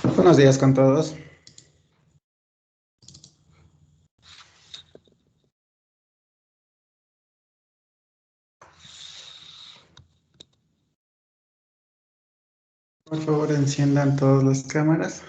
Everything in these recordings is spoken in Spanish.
Buenos días con todos. Por favor, enciendan todas las cámaras.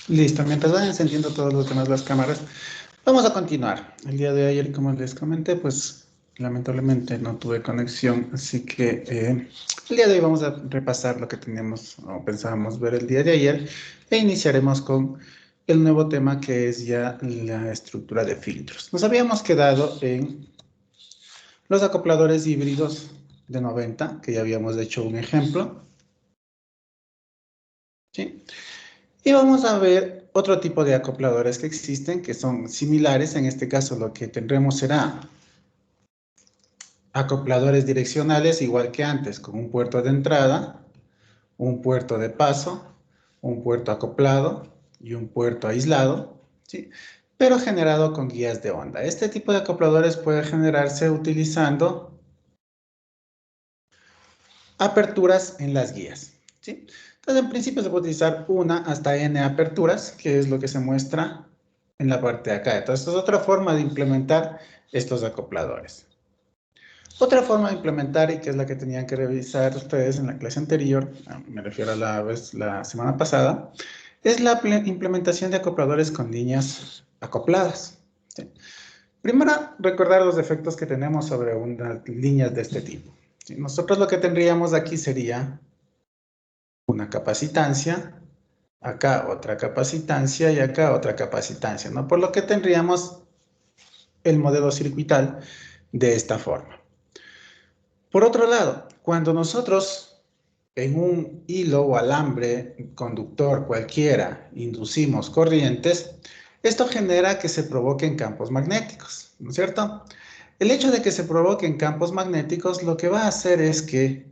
Listo, mientras vayan encendiendo todos los demás las cámaras, vamos a continuar. El día de ayer, como les comenté, pues lamentablemente no tuve conexión, así que el día de hoy vamos a repasar lo que teníamos o pensábamos ver el día de ayer e iniciaremos con el nuevo tema que es ya la estructura de filtros. Nos habíamos quedado en los acopladores híbridos de 90, que ya habíamos hecho un ejemplo, ¿sí? Y vamos a ver otro tipo de acopladores que existen, que son similares. En este caso lo que tendremos será acopladores direccionales, igual que antes, con un puerto de entrada, un puerto de paso, un puerto acoplado y un puerto aislado, ¿sí? Pero generado con guías de onda. Este tipo de acopladores puede generarse utilizando aperturas en las guías, ¿sí? Entonces, en principio se puede utilizar una hasta n aperturas, que es lo que se muestra en la parte de acá. Entonces, es otra forma de implementar estos acopladores. Otra forma de implementar, y que es la que tenían que revisar ustedes en la clase anterior, me refiero a la semana pasada, es la implementación de acopladores con líneas acopladas, ¿sí? Primero, recordar los efectos que tenemos sobre unas líneas de este tipo. ¿Sí? Nosotros lo que tendríamos aquí sería una capacitancia, acá otra capacitancia y acá otra capacitancia, ¿no? Por lo que tendríamos el modelo circuital de esta forma. Por otro lado, cuando nosotros en un hilo o alambre conductor cualquiera inducimos corrientes, esto genera que se provoquen campos magnéticos, ¿no es cierto? El hecho de que se provoquen campos magnéticos lo que va a hacer es que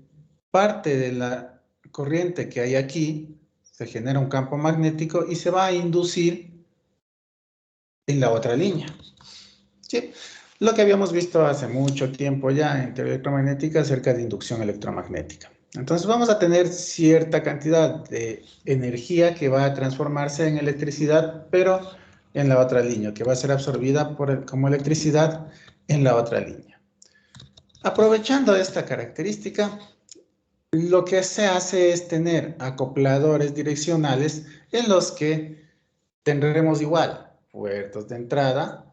parte de la corriente que hay aquí se genera un campo magnético y se va a inducir en la otra línea, ¿sí? Lo que habíamos visto hace mucho tiempo ya en teoría electromagnética acerca de inducción electromagnética. Entonces vamos a tener cierta cantidad de energía que va a transformarse en electricidad, pero en la otra línea, que va a ser absorbida como electricidad en la otra línea. Aprovechando esta característica, lo que se hace es tener acopladores direccionales en los que tendremos igual puertos de entrada,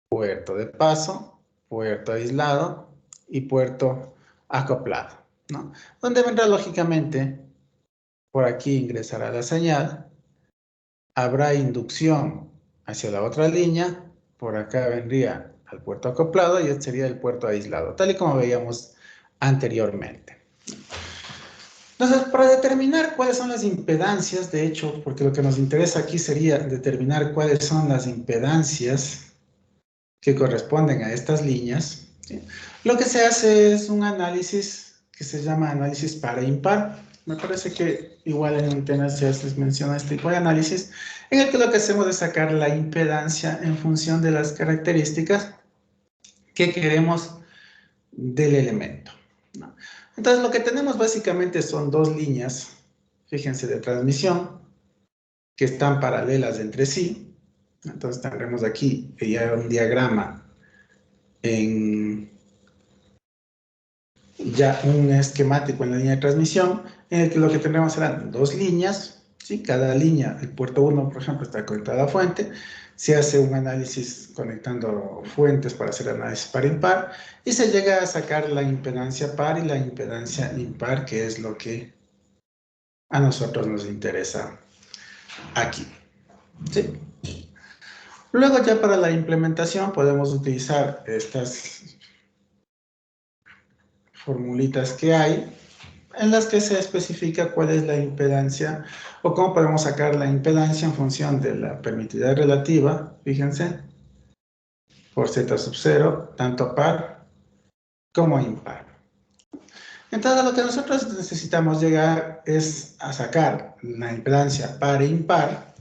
puerto de paso puerto aislado y puerto acoplado, ¿no? Donde vendrá lógicamente, por aquí ingresará la señal, habrá inducción hacia la otra línea, por acá vendría al puerto acoplado y este sería el puerto aislado, tal y como veíamos anteriormente. Entonces, para determinar cuáles son las impedancias, de hecho, porque lo que nos interesa aquí sería determinar cuáles son las impedancias que corresponden a estas líneas, ¿sí? Lo que se hace es un análisis que se llama análisis par e impar. Me parece que igual en antenas ya se les menciona este tipo de análisis, en el que lo que hacemos es sacar la impedancia en función de las características que queremos del elemento, ¿no? Entonces, lo que tenemos básicamente son dos líneas, fíjense, de transmisión, que están paralelas entre sí. Entonces, tendremos aquí ya un diagrama ya un esquemático en la línea de transmisión, en el que lo que tendremos serán dos líneas, ¿sí? Cada línea, el puerto 1, por ejemplo, está conectado a fuente, se hace un análisis conectando fuentes para hacer análisis par-impar, y se llega a sacar la impedancia par y la impedancia impar, que es lo que a nosotros nos interesa aquí, ¿sí? Luego ya para la implementación podemos utilizar estas formulitas que hay, en las que se especifica cuál es la impedancia o cómo podemos sacar la impedancia en función de la permitidad relativa, fíjense, por z sub 0, tanto par como impar. Entonces, lo que nosotros necesitamos llegar es a sacar la impedancia par e impar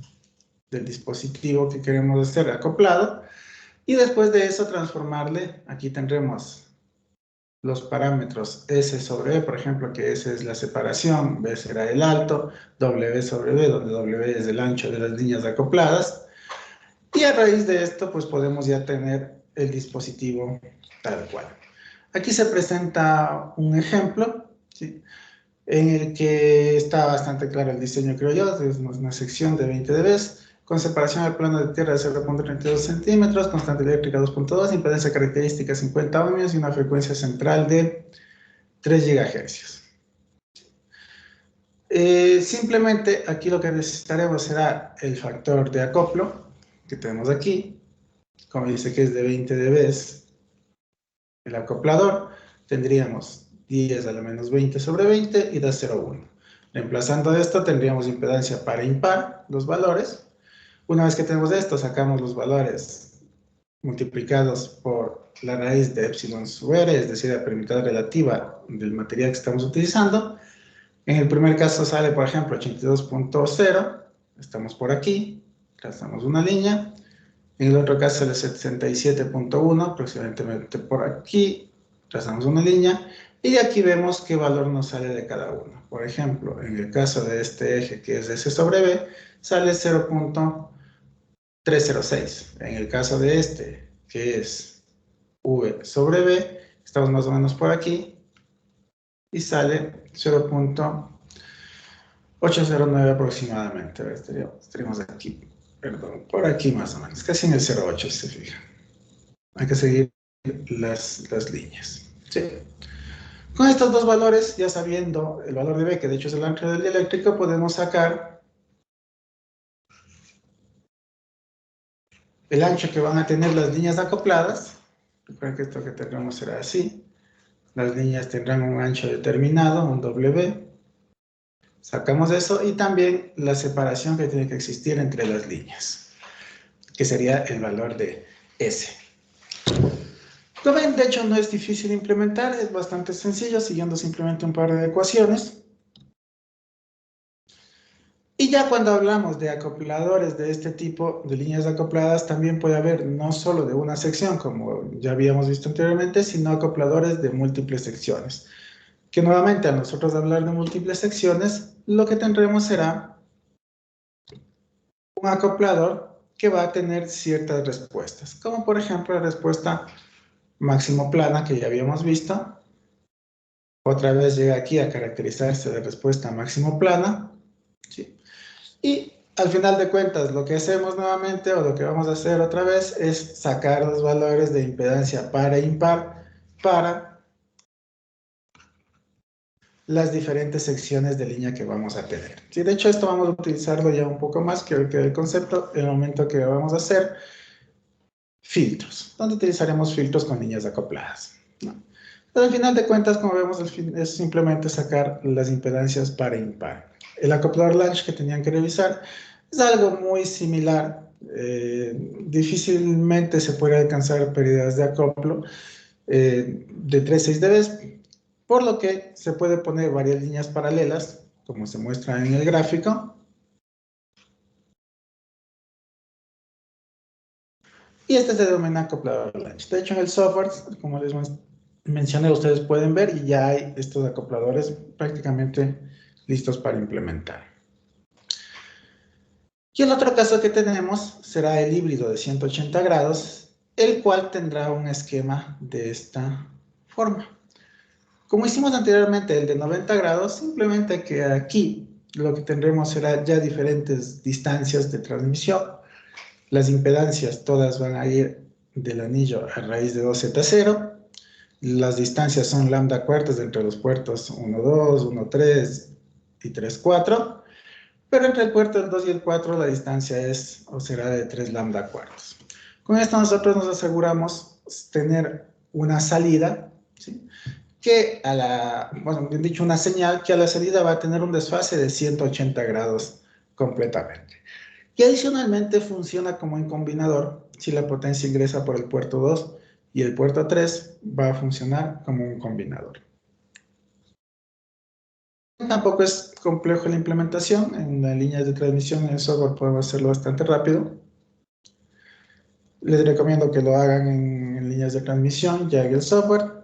del dispositivo que queremos hacer acoplado, y después de eso transformarle, aquí tendremos los parámetros S sobre B, por ejemplo, que S es la separación, B será el alto, W sobre B, donde W es el ancho de las líneas acopladas, y a raíz de esto, pues podemos ya tener el dispositivo tal cual. Aquí se presenta un ejemplo, ¿sí?, en el que está bastante claro el diseño, creo yo. Es una sección de 20 dB, con separación al plano de tierra de 0.32 centímetros, constante eléctrica 2.2, impedancia característica 50 ohmios y una frecuencia central de 3 GHz. Simplemente aquí lo que necesitaremos será el factor de acoplo que tenemos aquí. Como dice que es de 20 dB el acoplador, tendríamos 10 a la menos 20 sobre 20 y da 0,1. Reemplazando esto, tendríamos impedancia par e impar, los valores. Una vez que tenemos esto, sacamos los valores multiplicados por la raíz de epsilon sub r, es decir, la permitidad relativa del material que estamos utilizando. En el primer caso sale, por ejemplo, 82.0, estamos por aquí, trazamos una línea. En el otro caso sale 67.1, aproximadamente por aquí, trazamos una línea, y de aquí vemos qué valor nos sale de cada uno. Por ejemplo, en el caso de este eje, que es S sobre B, sale 0.306. En el caso de este, que es V sobre B, estamos más o menos por aquí, y sale 0.809 aproximadamente. A ver, estaríamos aquí, perdón, por aquí más o menos, casi en el 0.8, si se fijan. Hay que seguir las líneas, ¿sí? Con estos dos valores, ya sabiendo el valor de B, que de hecho es el ancho del dieléctrico, podemos sacar el ancho que van a tener las líneas acopladas. Recuerden que esto que tendremos será así. Las líneas tendrán un ancho determinado, un W. Sacamos eso, y también la separación que tiene que existir entre las líneas, que sería el valor de S. Como ven, de hecho no es difícil de implementar, es bastante sencillo, siguiendo simplemente un par de ecuaciones. Y ya cuando hablamos de acopladores de este tipo, de líneas acopladas, también puede haber no solo de una sección, como ya habíamos visto anteriormente, sino acopladores de múltiples secciones. Que nuevamente, a nosotros hablar de múltiples secciones, lo que tendremos será un acoplador que va a tener ciertas respuestas, como por ejemplo la respuesta máximo plana que ya habíamos visto. Otra vez llega aquí a caracterizarse la respuesta máximo plana, ¿sí? Y al final de cuentas, lo que hacemos nuevamente o lo que vamos a hacer otra vez es sacar los valores de impedancia par e impar para las diferentes secciones de línea que vamos a tener. Sí, de hecho, esto vamos a utilizarlo ya un poco más que el concepto en el momento que vamos a hacer filtros, donde utilizaremos filtros con líneas acopladas, ¿no? Pero al final de cuentas, como vemos, es simplemente sacar las impedancias par e impar. El acoplador latch que tenían que revisar es algo muy similar. Difícilmente se puede alcanzar pérdidas de acoplo de 3-6 dB, por lo que se puede poner varias líneas paralelas, como se muestra en el gráfico, y este se denomina acoplador latch. De hecho, en el software, como les mencioné, ustedes pueden ver y ya hay estos acopladores prácticamente listos para implementar. Y el otro caso que tenemos será el híbrido de 180 grados, el cual tendrá un esquema de esta forma. Como hicimos anteriormente el de 90 grados, simplemente que aquí lo que tendremos será ya diferentes distancias de transmisión. Las impedancias todas van a ir del anillo a raíz de 2Z0. Las distancias son lambda cuartas entre los puertos 1, 2, 1, 3 y 3, 4. Pero entre el puerto del 2 y el 4 la distancia es o será de 3 lambda cuartos. Con esto nosotros nos aseguramos tener una salida, ¿sí? Que a la, bueno, bien dicho, una señal que a la salida va a tener un desfase de 180 grados completamente. Y adicionalmente funciona como un combinador. Si la potencia ingresa por el puerto 2 y el puerto 3, va a funcionar como un combinador. Tampoco es complejo la implementación. En las líneas de transmisión en el software podemos hacerlo bastante rápido. Les recomiendo que lo hagan en líneas de transmisión, ya en el software.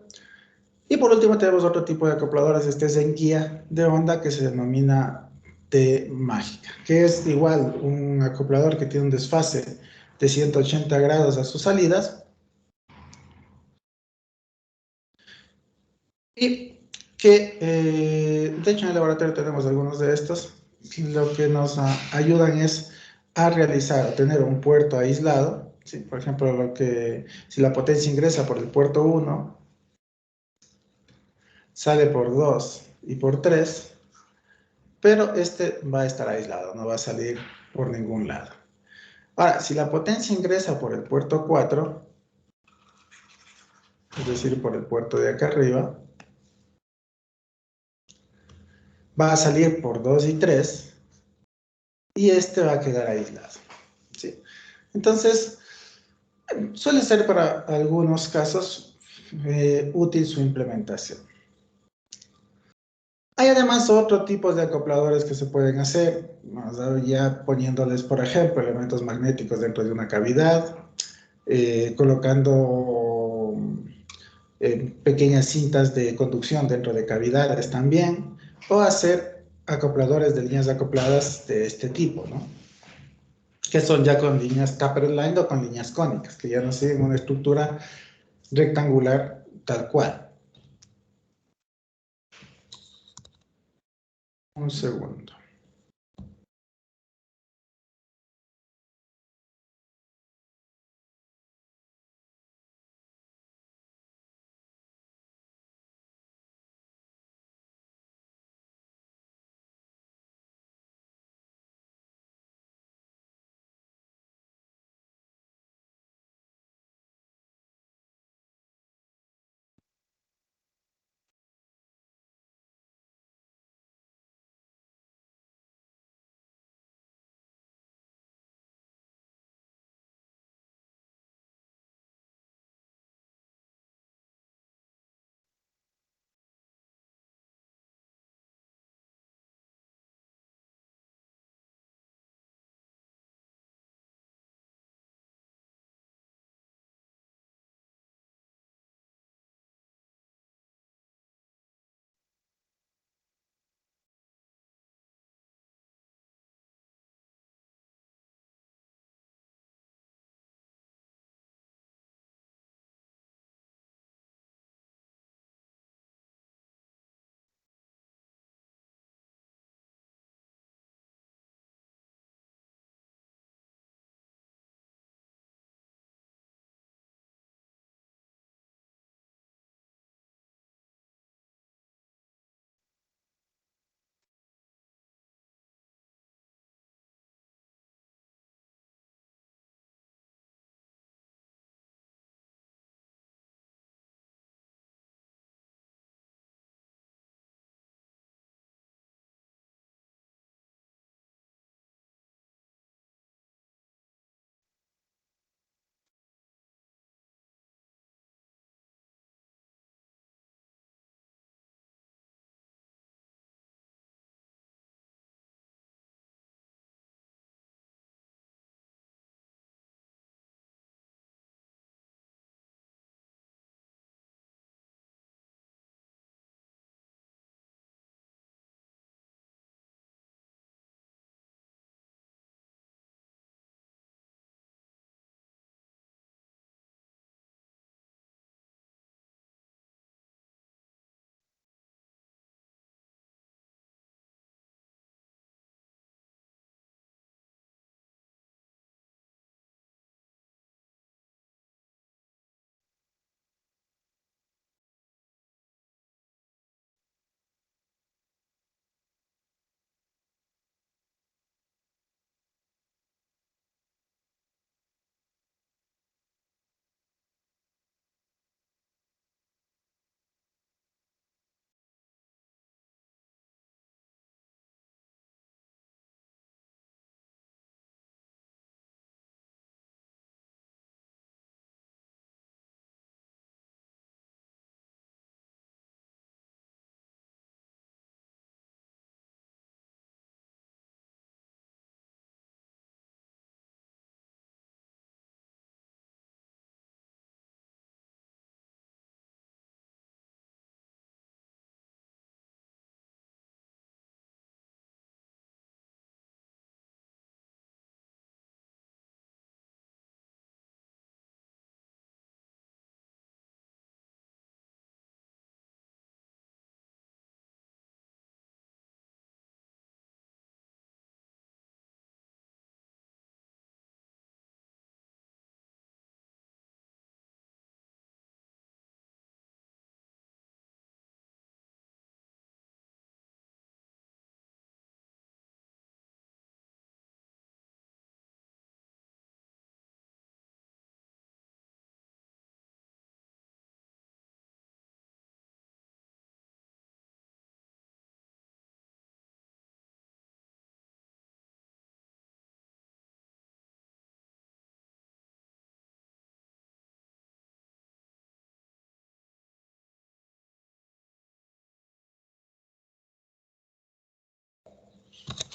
Y por último tenemos otro tipo de acopladores. Este es en guía de onda que se denomina T mágica, que es igual un acoplador que tiene un desfase de 180 grados a sus salidas y que de hecho en el laboratorio tenemos algunos de estos. Lo que nos ayudan es a realizar, a tener un puerto aislado, ¿sí? Por ejemplo, si la potencia ingresa por el puerto 1, sale por 2 y por 3, pero este va a estar aislado, no va a salir por ningún lado. Ahora, si la potencia ingresa por el puerto 4, es decir, por el puerto de acá arriba, va a salir por 2 y 3 y este va a quedar aislado, ¿sí? Entonces, suele ser para algunos casos útil su implementación. Hay además otros tipos de acopladores que se pueden hacer, ya poniéndoles, por ejemplo, elementos magnéticos dentro de una cavidad, colocando pequeñas cintas de conducción dentro de cavidades también, o hacer acopladores de líneas acopladas de este tipo, ¿no? Que son ya con líneas tapered line o con líneas cónicas, que ya no siguen una estructura rectangular tal cual. Un segundo.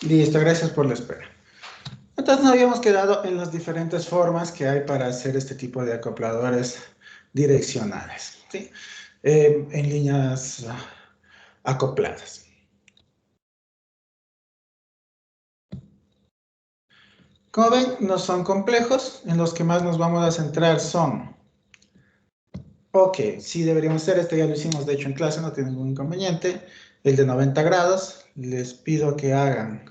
Listo, gracias por la espera. Entonces nos habíamos quedado en las diferentes formas que hay para hacer este tipo de acopladores direccionales, ¿sí? En líneas acopladas. Como ven, no son complejos. En los que más nos vamos a centrar son, ok, sí deberíamos hacer, este ya lo hicimos de hecho en clase, no tiene ningún inconveniente, el de 90 grados. Les pido que hagan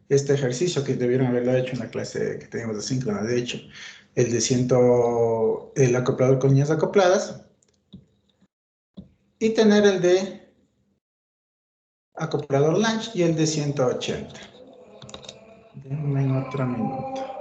este ejercicio que debieron haberlo hecho en la clase que teníamos de síncrona, de hecho, el de el acoplador con líneas acopladas, y tener el de acoplador Lange y el de 180. Denme otro minuto.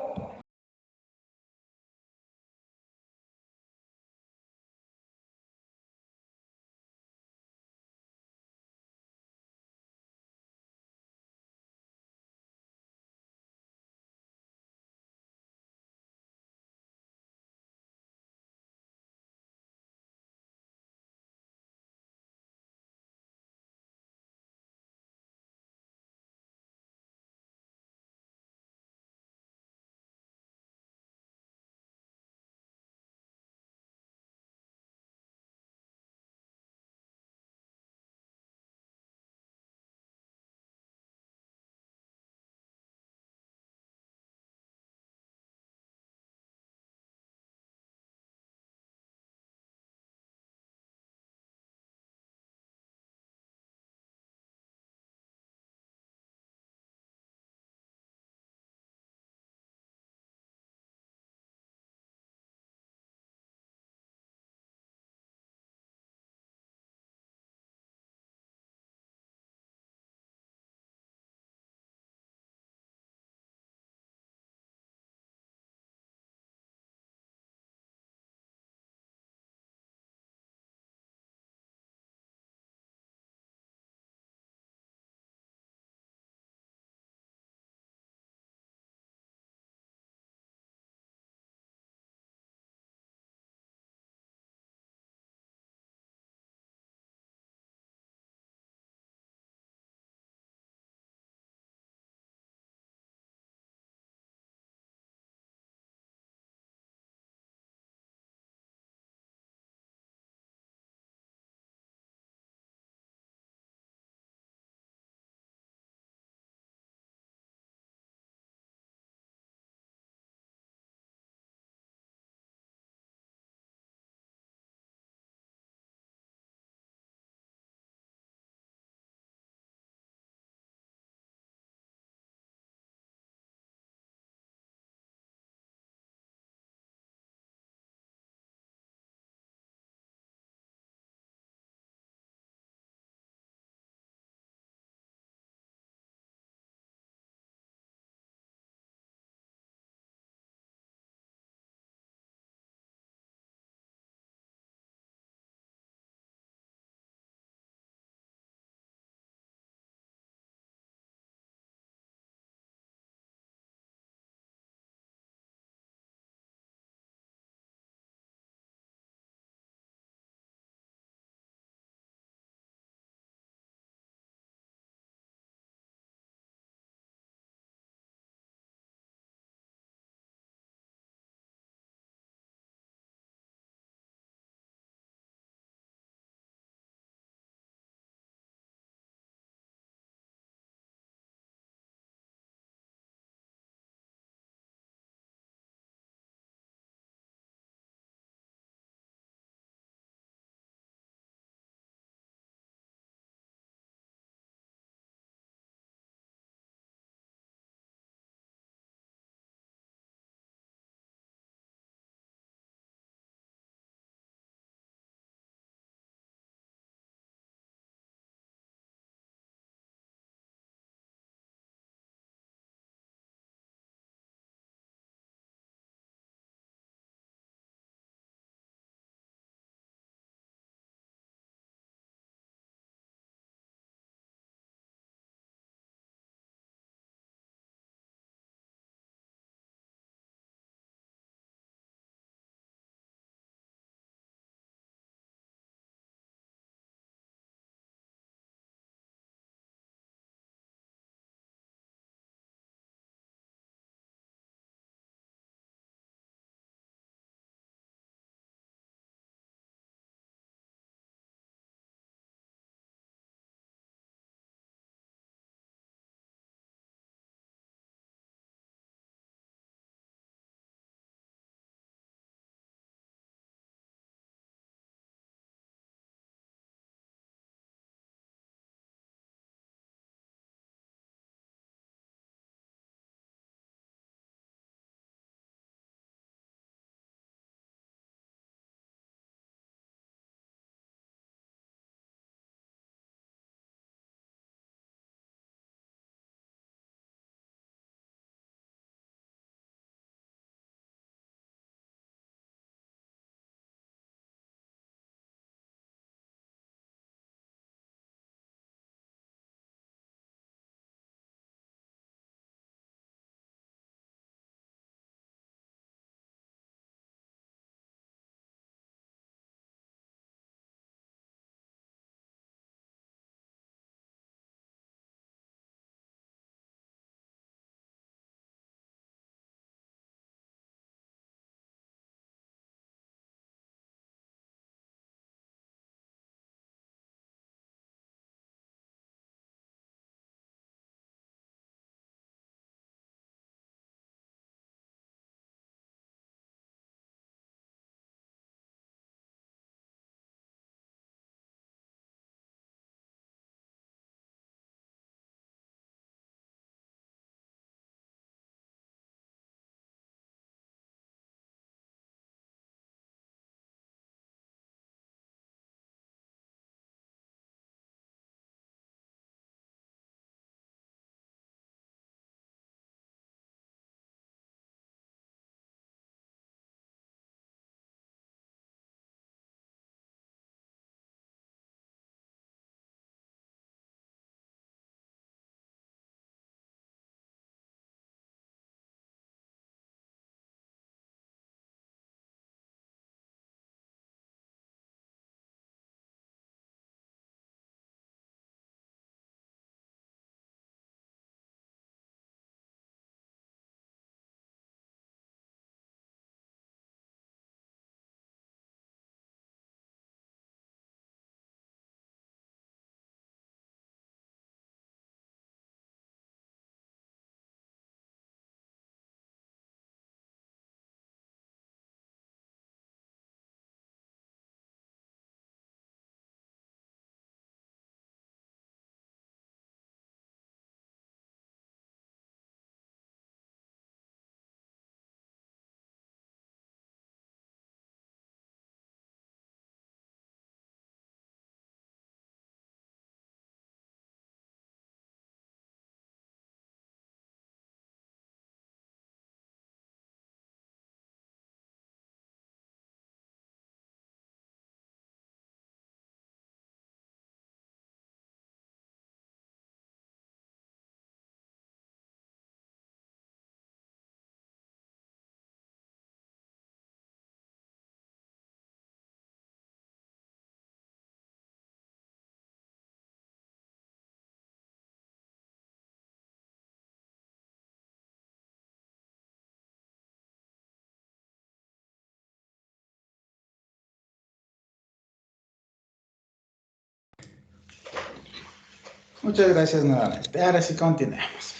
Muchas gracias nuevamente. Ahora sí continuemos.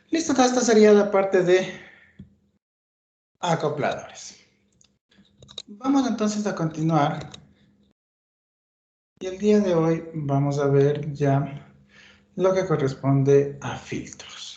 Listo, esta sería la parte de acopladores. Vamos entonces a continuar. Y el día de hoy vamos a ver ya lo que corresponde a filtros.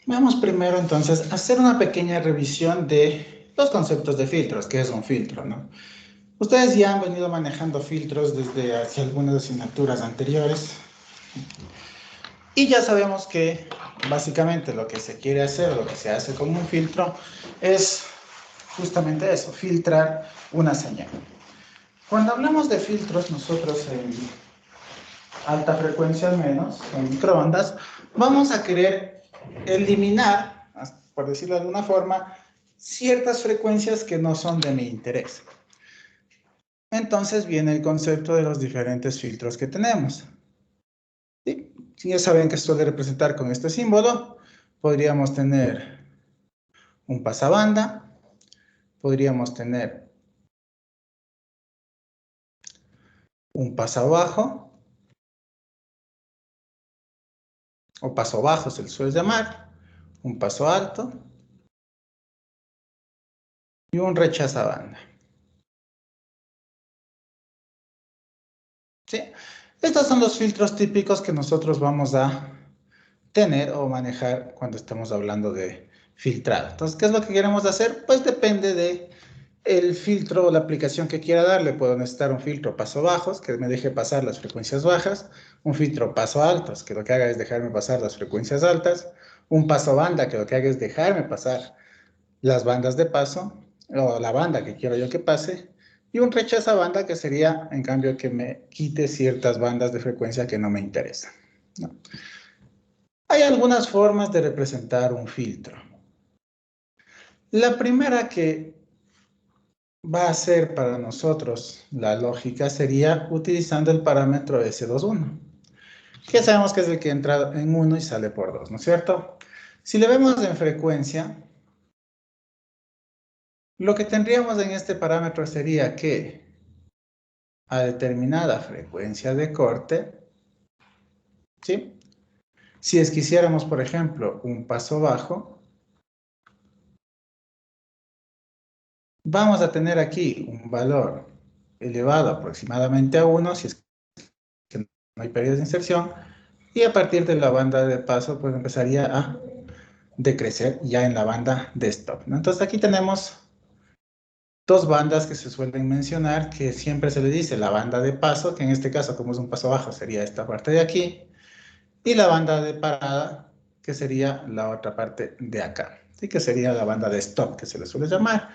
Vamos primero entonces a hacer una pequeña revisión de los conceptos de filtros, que es un filtro, ¿no? Ustedes ya han venido manejando filtros desde hace algunas asignaturas anteriores y ya sabemos que básicamente lo que se quiere hacer, lo que se hace con un filtro es justamente eso, filtrar una señal. Cuando hablamos de filtros, nosotros en alta frecuencia al menos, en microondas, vamos a querer eliminar, por decirlo de alguna forma, ciertas frecuencias que no son de mi interés. Entonces viene el concepto de los diferentes filtros que tenemos. ¿Sí? Si ya saben que esto de representar con este símbolo, podríamos tener un pasabanda, podríamos tener un paso bajo, o paso bajo se le suele llamar, un paso alto y un rechazabanda. ¿Sí? Estos son los filtros típicos que nosotros vamos a tener o manejar cuando estamos hablando de filtrado. Entonces, ¿qué es lo que queremos hacer? Pues depende de el filtro o la aplicación que quiera darle. Puedo necesitar un filtro paso bajos, que me deje pasar las frecuencias bajas, un filtro paso altos, que lo que haga es dejarme pasar las frecuencias altas, un paso banda, que lo que haga es dejarme pasar las bandas de paso, o la banda que quiero yo que pase, y un rechaza banda, que sería, en cambio, que me quite ciertas bandas de frecuencia que no me interesan, ¿no? Hay algunas formas de representar un filtro. La primera que va a ser para nosotros la lógica sería utilizando el parámetro S21, que sabemos que es el que entra en 1 y sale por 2, ¿no es cierto? Si le vemos en frecuencia, lo que tendríamos en este parámetro sería que a determinada frecuencia de corte, ¿sí? Si es que hiciéramos, por ejemplo, un paso bajo, vamos a tener aquí un valor elevado aproximadamente a 1, si es que no hay pérdidas de inserción, y a partir de la banda de paso, pues empezaría a decrecer ya en la banda de stop, ¿no? Entonces aquí tenemos dos bandas que se suelen mencionar, que siempre se le dice la banda de paso, que en este caso, como es un paso bajo, sería esta parte de aquí, y la banda de parada, que sería la otra parte de acá, ¿sí? Que sería la banda de stop, que se le suele llamar,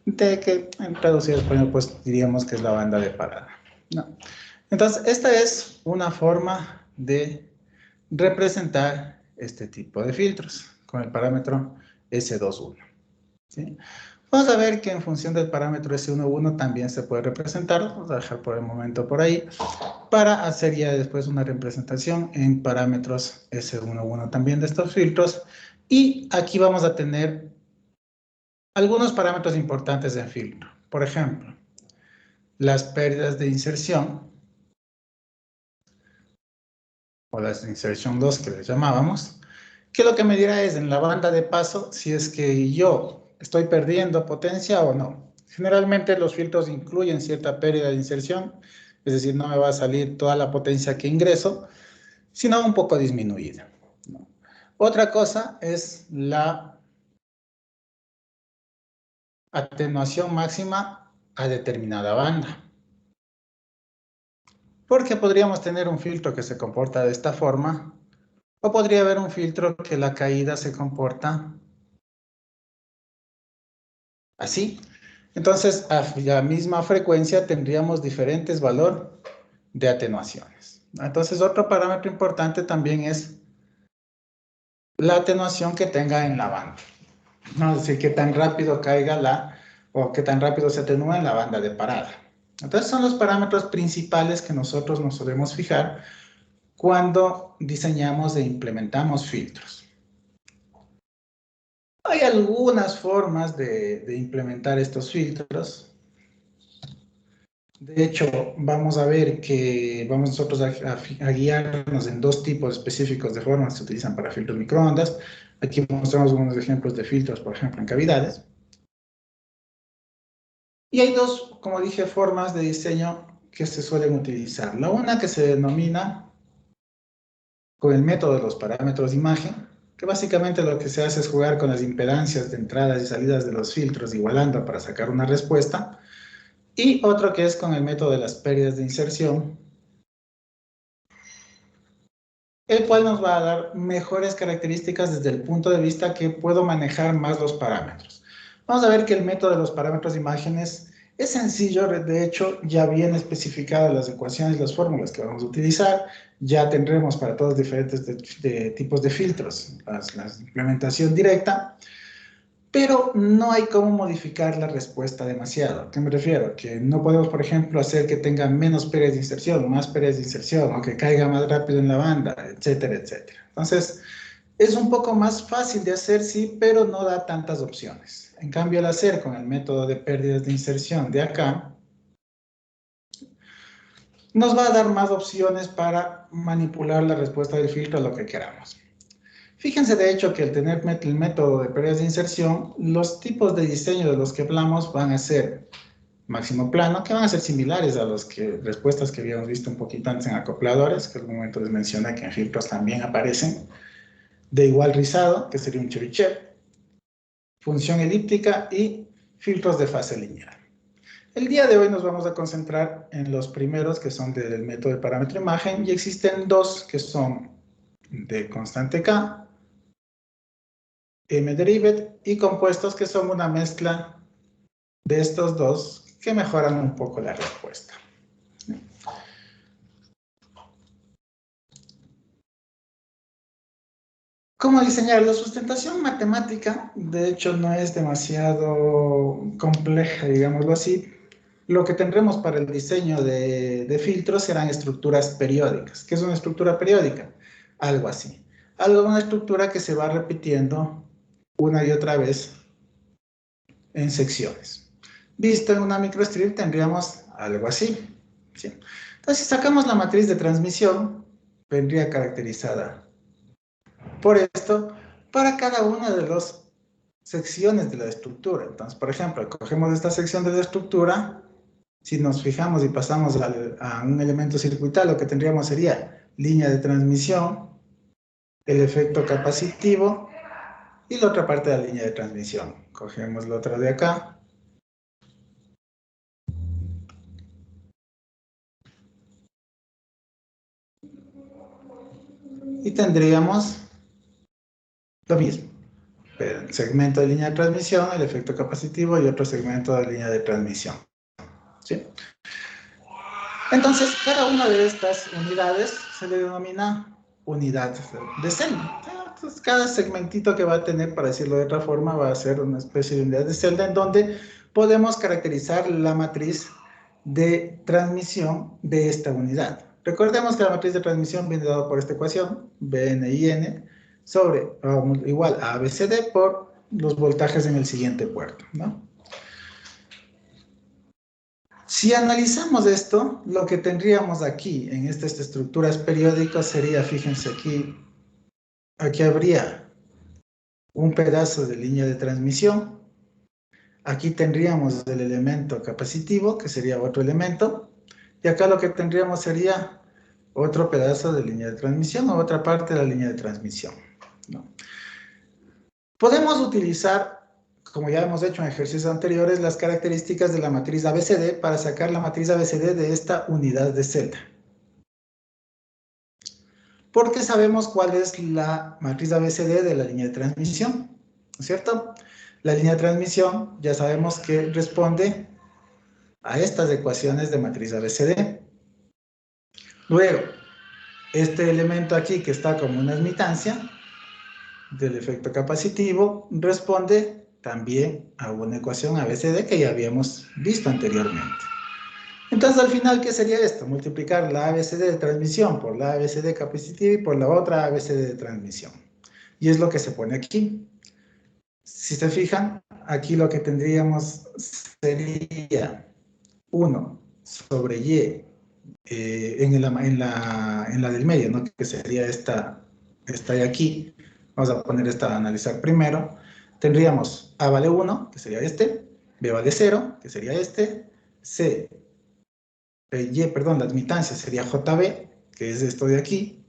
de que en traducido al español, pues diríamos que es la banda de parada, ¿no? Entonces, esta es una forma de representar este tipo de filtros con el parámetro S21, ¿sí? Vamos a ver que en función del parámetro S11 también se puede representar, vamos a dejar por el momento por ahí, para hacer ya después una representación en parámetros S11 también de estos filtros. Y aquí vamos a tener algunos parámetros importantes del filtro. Por ejemplo, las pérdidas de inserción, o las insertion loss que les llamábamos, que lo que me dirá es en la banda de paso si es que yo estoy perdiendo potencia o no. Generalmente los filtros incluyen cierta pérdida de inserción, es decir, no me va a salir toda la potencia que ingreso, sino un poco disminuida, ¿no? Otra cosa es la atenuación máxima a determinada banda. Porque podríamos tener un filtro que se comporta de esta forma O podría haber un filtro que la caída se comporta así. Entonces, a la misma frecuencia tendríamos diferentes valores de atenuaciones. Entonces, otro parámetro importante también es la atenuación que tenga en la banda. No, es decir, qué tan rápido caiga o qué tan rápido se atenúa en la banda de parada. Entonces, son los parámetros principales que nosotros nos solemos fijar cuando diseñamos e implementamos filtros. Hay algunas formas de implementar estos filtros. De hecho, vamos a ver que vamos nosotros a guiarnos en dos tipos específicos de formas que se utilizan para filtros microondas. Aquí mostramos unos ejemplos de filtros, por ejemplo, en cavidades. Y hay dos, como dije, formas de diseño que se suelen utilizar. La una que se denomina con el método de los parámetros de imagen, que básicamente lo que se hace es jugar con las impedancias de entradas y salidas de los filtros igualando para sacar una respuesta. Y otro que es con el método de las pérdidas de inserción, el cual nos va a dar mejores características desde el punto de vista que puedo manejar más los parámetros. Vamos a ver que el método de los parámetros de imágenes es sencillo, de hecho ya viene especificado las ecuaciones y las fórmulas que vamos a utilizar, ya tendremos para todos diferentes tipos de filtros, la implementación directa, pero no hay cómo modificar la respuesta demasiado. ¿A qué me refiero? Que no podemos, por ejemplo, hacer que tenga menos pérdidas de inserción, más pérdidas de inserción, o que caiga más rápido en la banda, etcétera, etcétera. Entonces, es un poco más fácil de hacer, sí, pero no da tantas opciones. En cambio, al hacer con el método de pérdidas de inserción de acá, nos va a dar más opciones para manipular la respuesta del filtro a lo que queramos. Fíjense de hecho que al tener el método de pérdidas de inserción, los tipos de diseño de los que hablamos van a ser máximo plano, que van a ser similares a las respuestas que habíamos visto un poquito antes en acopladores, que en algún momento les mencioné que en filtros también aparecen, de igual rizado, que sería un Chebyshev, función elíptica y filtros de fase lineal. El día de hoy nos vamos a concentrar en los primeros, que son del método de parámetro imagen, y existen dos que son de constante K, M-derived, y compuestos que son una mezcla de estos dos que mejoran un poco la respuesta. ¿Cómo diseñar? La sustentación matemática, de hecho, no es demasiado compleja, digámoslo así. Lo que tendremos para el diseño de filtros serán estructuras periódicas. ¿Qué es una estructura periódica? Algo así. Una estructura que se va repitiendo una y otra vez en secciones. Visto en una microstrip tendríamos algo así. ¿Sí? Entonces, si sacamos la matriz de transmisión, vendría caracterizada por esto para cada una de las secciones de la estructura. Entonces, por ejemplo, cogemos esta sección de la estructura, si nos fijamos y pasamos a un elemento circuital, lo que tendríamos sería línea de transmisión, el efecto capacitivo y la otra parte de la línea de transmisión. Cogemos la otra de acá. Y tendríamos lo mismo. El segmento de línea de transmisión, el efecto capacitivo y otro segmento de línea de transmisión. ¿Sí? Entonces, cada una de estas unidades se le denomina unidad de celda. Entonces, cada segmentito que va a tener, para decirlo de otra forma, va a ser una especie de unidad de celda en donde podemos caracterizar la matriz de transmisión de esta unidad. Recordemos que la matriz de transmisión viene dada por esta ecuación, BNIN, sobre igual a ABCD por los voltajes en el siguiente puerto, ¿no? Si analizamos esto, lo que tendríamos aquí en estas estructuras periódicas sería, fíjense aquí habría un pedazo de línea de transmisión. Aquí tendríamos el elemento capacitivo, que sería otro elemento. Y acá lo que tendríamos sería otro pedazo de línea de transmisión o otra parte de la línea de transmisión, ¿no? Podemos utilizar, como ya hemos hecho en ejercicios anteriores, las características de la matriz ABCD para sacar la matriz ABCD de esta unidad de celda. porque sabemos cuál es la matriz ABCD de la línea de transmisión, ¿no es cierto? La línea de transmisión ya sabemos que responde a estas ecuaciones de matriz ABCD. Luego, este elemento aquí que está como una admitancia del efecto capacitivo responde también a una ecuación ABCD que ya habíamos visto anteriormente. Entonces, al final, ¿qué sería esto? Multiplicar la ABCD de transmisión por la ABCD capacitiva y por la otra ABCD de transmisión. Y es lo que se pone aquí. Si se fijan, aquí lo que tendríamos sería 1 sobre Y en la del medio, ¿no? Que sería esta de aquí. Vamos a poner esta a analizar primero. Tendríamos A vale 1, que sería este, B vale 0, que sería este, la admitancia sería JB, que es esto de aquí,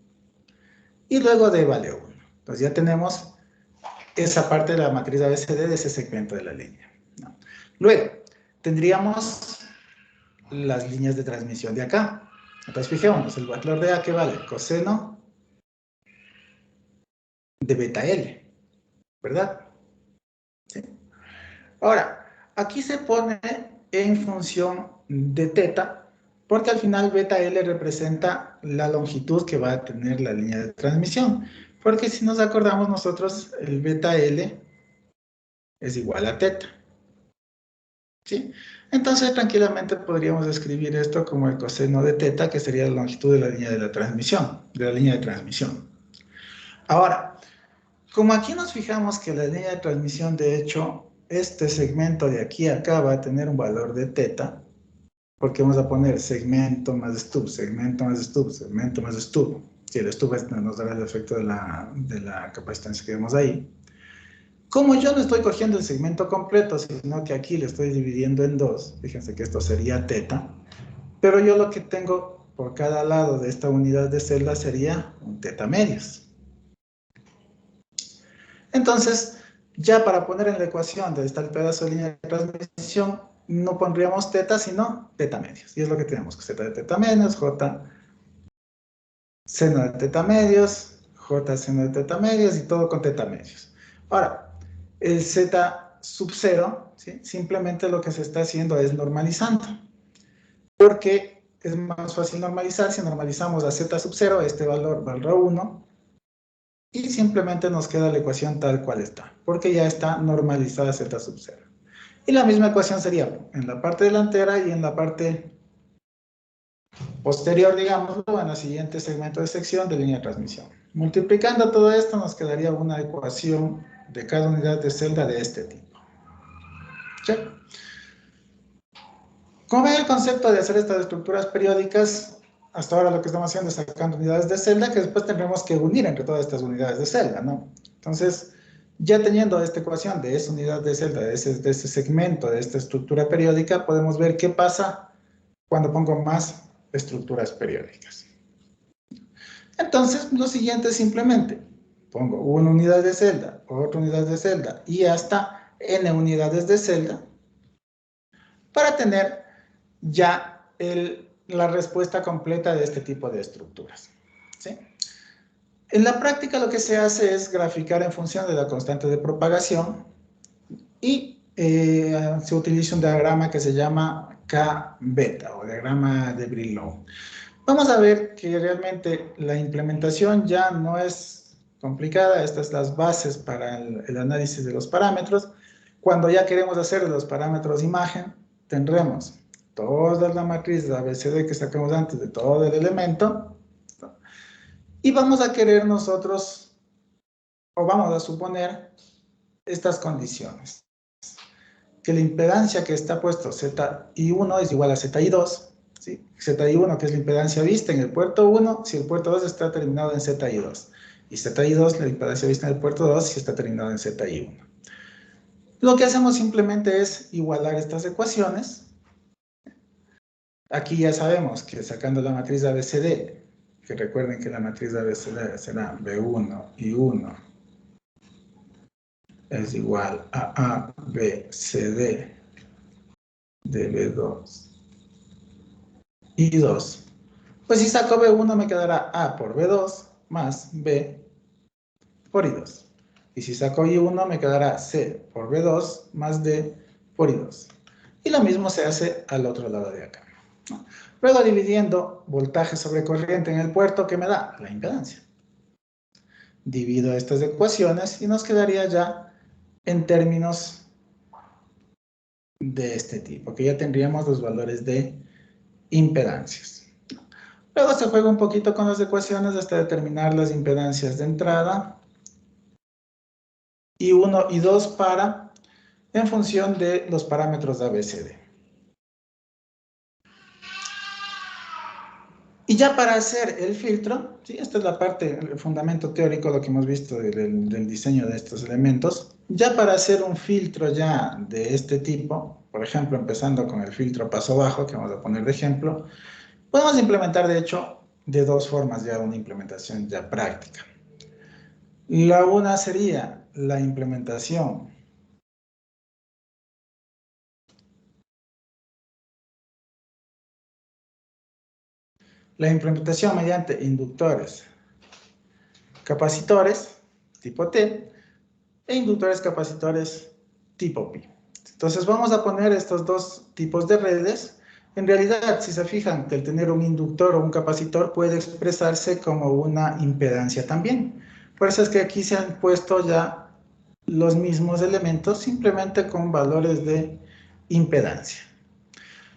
y luego D vale 1. Entonces ya tenemos esa parte de la matriz ABCD de ese segmento de la línea, ¿no? Luego, tendríamos las líneas de transmisión de acá. Entonces fijémonos, el valor de A que vale coseno de beta L, ¿verdad? ¿Sí? Ahora, aquí se pone en función de teta, porque al final beta L representa la longitud que va a tener la línea de transmisión. Porque si nos acordamos nosotros, el beta L es igual a teta. ¿Sí? Entonces, tranquilamente podríamos escribir esto como el coseno de teta, que sería la longitud de la línea de la transmisión, de la línea de transmisión. Ahora, como aquí nos fijamos que la línea de transmisión, de hecho, este segmento de aquí a acá va a tener un valor de teta, porque vamos a poner segmento más stub, segmento más stub, segmento más stub. Si el stub nos dará el efecto de la capacitancia que vemos ahí. Como yo no estoy cogiendo el segmento completo, sino que aquí le estoy dividiendo en dos, fíjense que esto sería teta, pero yo lo que tengo por cada lado de esta unidad de celda sería un teta medios. Entonces, ya para poner en la ecuación de esta pedazo de línea de transmisión, no pondríamos teta, sino teta medios. Y es lo que tenemos, z de teta medios, j seno de teta medios, j seno de teta medios y todo con teta medios. Ahora, el z sub 0, ¿sí? Simplemente lo que se está haciendo es normalizando. Porque es más fácil normalizar si normalizamos a z sub 0, este valor valdrá 1, y simplemente nos queda la ecuación tal cual está, porque ya está normalizada z sub 0. Y la misma ecuación sería en la parte delantera y en la parte posterior, digámoslo, en el siguiente segmento de sección de línea de transmisión. Multiplicando todo esto nos quedaría una ecuación de cada unidad de celda de este tipo. ¿Sí? Como ven, el concepto de hacer estas estructuras periódicas, hasta ahora lo que estamos haciendo es sacando unidades de celda que después tendremos que unir entre todas estas unidades de celda, ¿no? Entonces, ya teniendo esta ecuación de esa unidad de celda, de ese segmento, de esta estructura periódica, podemos ver qué pasa cuando pongo más estructuras periódicas. Entonces, lo siguiente es simplemente pongo una unidad de celda, otra unidad de celda y hasta n unidades de celda para tener ya la respuesta completa de este tipo de estructuras. ¿Sí? En la práctica lo que se hace es graficar en función de la constante de propagación y se utiliza un diagrama que se llama K-beta o diagrama de Brillouin. Vamos a ver que realmente la implementación ya no es complicada. Estas son las bases para el análisis de los parámetros. Cuando ya queremos hacer los parámetros de imagen, tendremos toda la matriz de ABCD que sacamos antes de todo el elemento. Y vamos a querer nosotros, o vamos a suponer, estas condiciones. Que la impedancia que está puesto ZI1 es igual a ZI2. ¿Sí? ZI1, que es la impedancia vista en el puerto 1, si el puerto 2 está terminado en ZI2. Y ZI2, la impedancia vista en el puerto 2, si está terminado en ZI1. Lo que hacemos simplemente es igualar estas ecuaciones. Aquí ya sabemos que sacando la matriz ABCD, que recuerden que la matriz ABCD será B1 y 1 es igual a ABCD de B2 y 2. Pues si saco B1 me quedará A por B2 más B por I2. Y si saco I1 me quedará C por B2 más D por I2. Y lo mismo se hace al otro lado de acá, ¿no? Luego dividiendo voltaje sobre corriente en el puerto, ¿qué me da? La impedancia. Divido estas ecuaciones y nos quedaría ya en términos de este tipo, que ya tendríamos los valores de impedancias. Luego se juega un poquito con las ecuaciones hasta determinar las impedancias de entrada. Y 1 y 2 para, en función de los parámetros de ABCD. Y ya para hacer el filtro, ¿sí? Esta es la parte, el fundamento teórico, lo que hemos visto del diseño de estos elementos. Ya para hacer un filtro ya de este tipo, por ejemplo, empezando con el filtro paso bajo, que vamos a poner de ejemplo, podemos implementar, de hecho, de dos formas ya una implementación ya práctica. La una sería la implementación mediante inductores capacitores tipo T e inductores capacitores tipo pi. Entonces vamos a poner estos dos tipos de redes. En realidad, si se fijan, que el tener un inductor o un capacitor puede expresarse como una impedancia también. Por eso es que aquí se han puesto ya los mismos elementos, simplemente con valores de impedancia.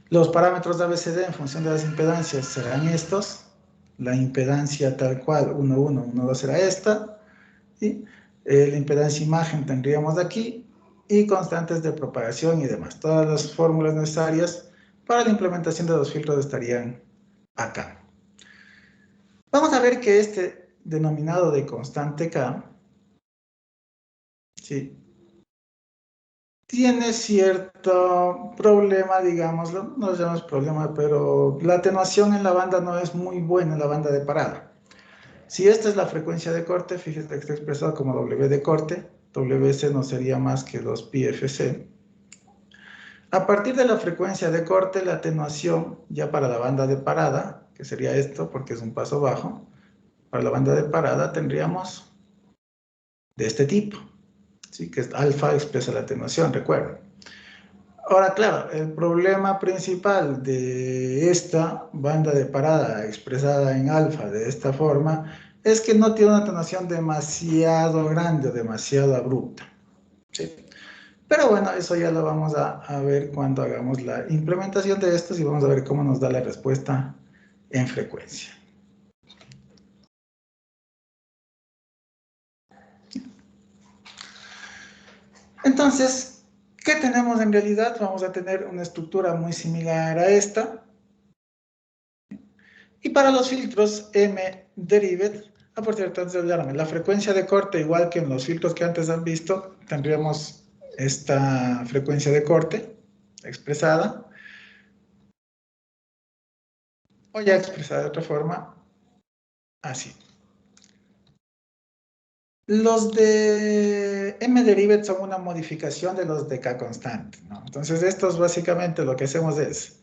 Los parámetros de ABCD en función de las impedancias serán estos. La impedancia tal cual, 1, 1, 1, 2 será esta. ¿Sí? La impedancia imagen tendríamos de aquí. Y constantes de propagación y demás. Todas las fórmulas necesarias para la implementación de los filtros estarían acá. Vamos a ver que este denominado de constante K, ¿sí?, tiene cierto problema, digámoslo, no lo llamamos problema, pero la atenuación en la banda no es muy buena en la banda de parada. Si esta es la frecuencia de corte, fíjese que está expresado como W de corte, WC no sería más que 2πfc. A partir de la frecuencia de corte, la atenuación ya para la banda de parada, que sería esto porque es un paso bajo, para la banda de parada tendríamos de este tipo, ¿sí?, que es alfa expresa la atenuación, recuerden. Ahora, claro, el problema principal de esta banda de parada expresada en alfa de esta forma es que no tiene una atenuación demasiado grande, demasiado abrupta, ¿sí? Pero bueno, eso ya lo vamos a ver cuando hagamos la implementación de estos y vamos a ver cómo nos da la respuesta en frecuencia. Entonces, ¿qué tenemos en realidad? Vamos a tener una estructura muy similar a esta. Y para los filtros M-Derived, por cierto, antes de olvidarme, la frecuencia de corte, igual que en los filtros que antes han visto, tendríamos esta frecuencia de corte expresada, o ya expresada de otra forma, así. Los de M-Derived son una modificación de los de K constante, ¿no? Entonces, estos básicamente lo que hacemos es,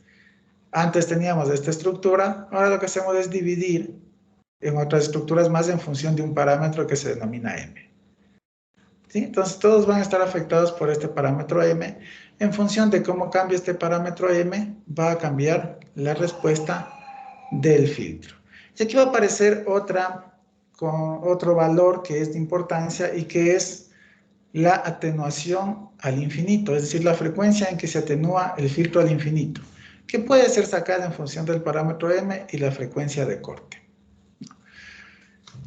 antes teníamos esta estructura, ahora lo que hacemos es dividir en otras estructuras más en función de un parámetro que se denomina M. ¿Sí? Entonces, todos van a estar afectados por este parámetro M. En función de cómo cambie este parámetro M, va a cambiar la respuesta del filtro. Y aquí va a aparecer otro valor que es de importancia y que es la atenuación al infinito, es decir, la frecuencia en que se atenúa el filtro al infinito, que puede ser sacada en función del parámetro M y la frecuencia de corte.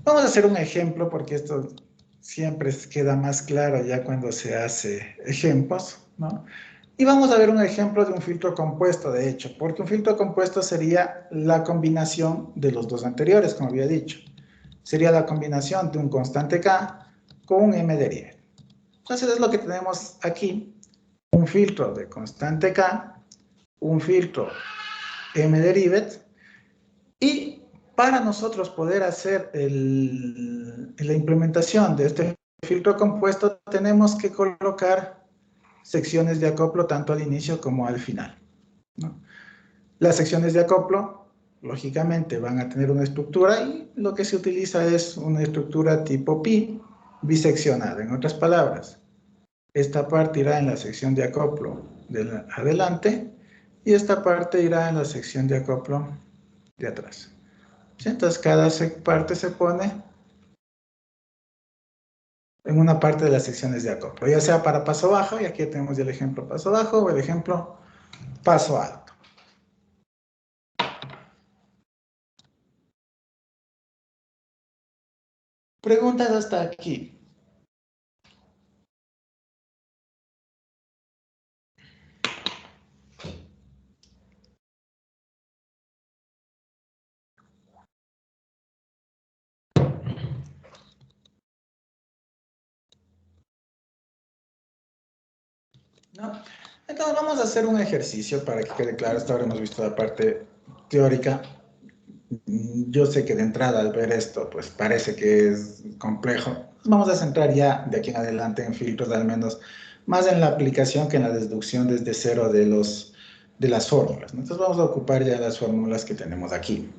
Vamos a hacer un ejemplo porque esto siempre queda más claro ya cuando se hace ejemplos, ¿no? Y vamos a ver un ejemplo de un filtro compuesto, de hecho, porque un filtro compuesto sería la combinación de los dos anteriores, como había dicho. Sería la combinación de un constante K con un M-Derived. Entonces es lo que tenemos aquí, un filtro de constante K, un filtro M-Derived, y para nosotros poder hacer la implementación de este filtro compuesto, tenemos que colocar secciones de acoplo tanto al inicio como al final, ¿no? Las secciones de acoplo lógicamente van a tener una estructura y lo que se utiliza es una estructura tipo pi biseccionada. En otras palabras, esta parte irá en la sección de acoplo de adelante y esta parte irá en la sección de acoplo de atrás. ¿Sí? Entonces, cada parte se pone en una parte de las secciones de acoplo, ya sea para paso bajo, y aquí tenemos el ejemplo paso bajo o el ejemplo paso alto. Preguntas hasta aquí. ¿No? Entonces vamos a hacer un ejercicio para que quede claro. Hasta ahora hemos visto la parte teórica. Yo sé que de entrada al ver esto, pues parece que es complejo. Vamos a centrar ya de aquí en adelante en filtros, al menos más en la aplicación que en la deducción desde cero de las fórmulas. Entonces vamos a ocupar ya las fórmulas que tenemos aquí.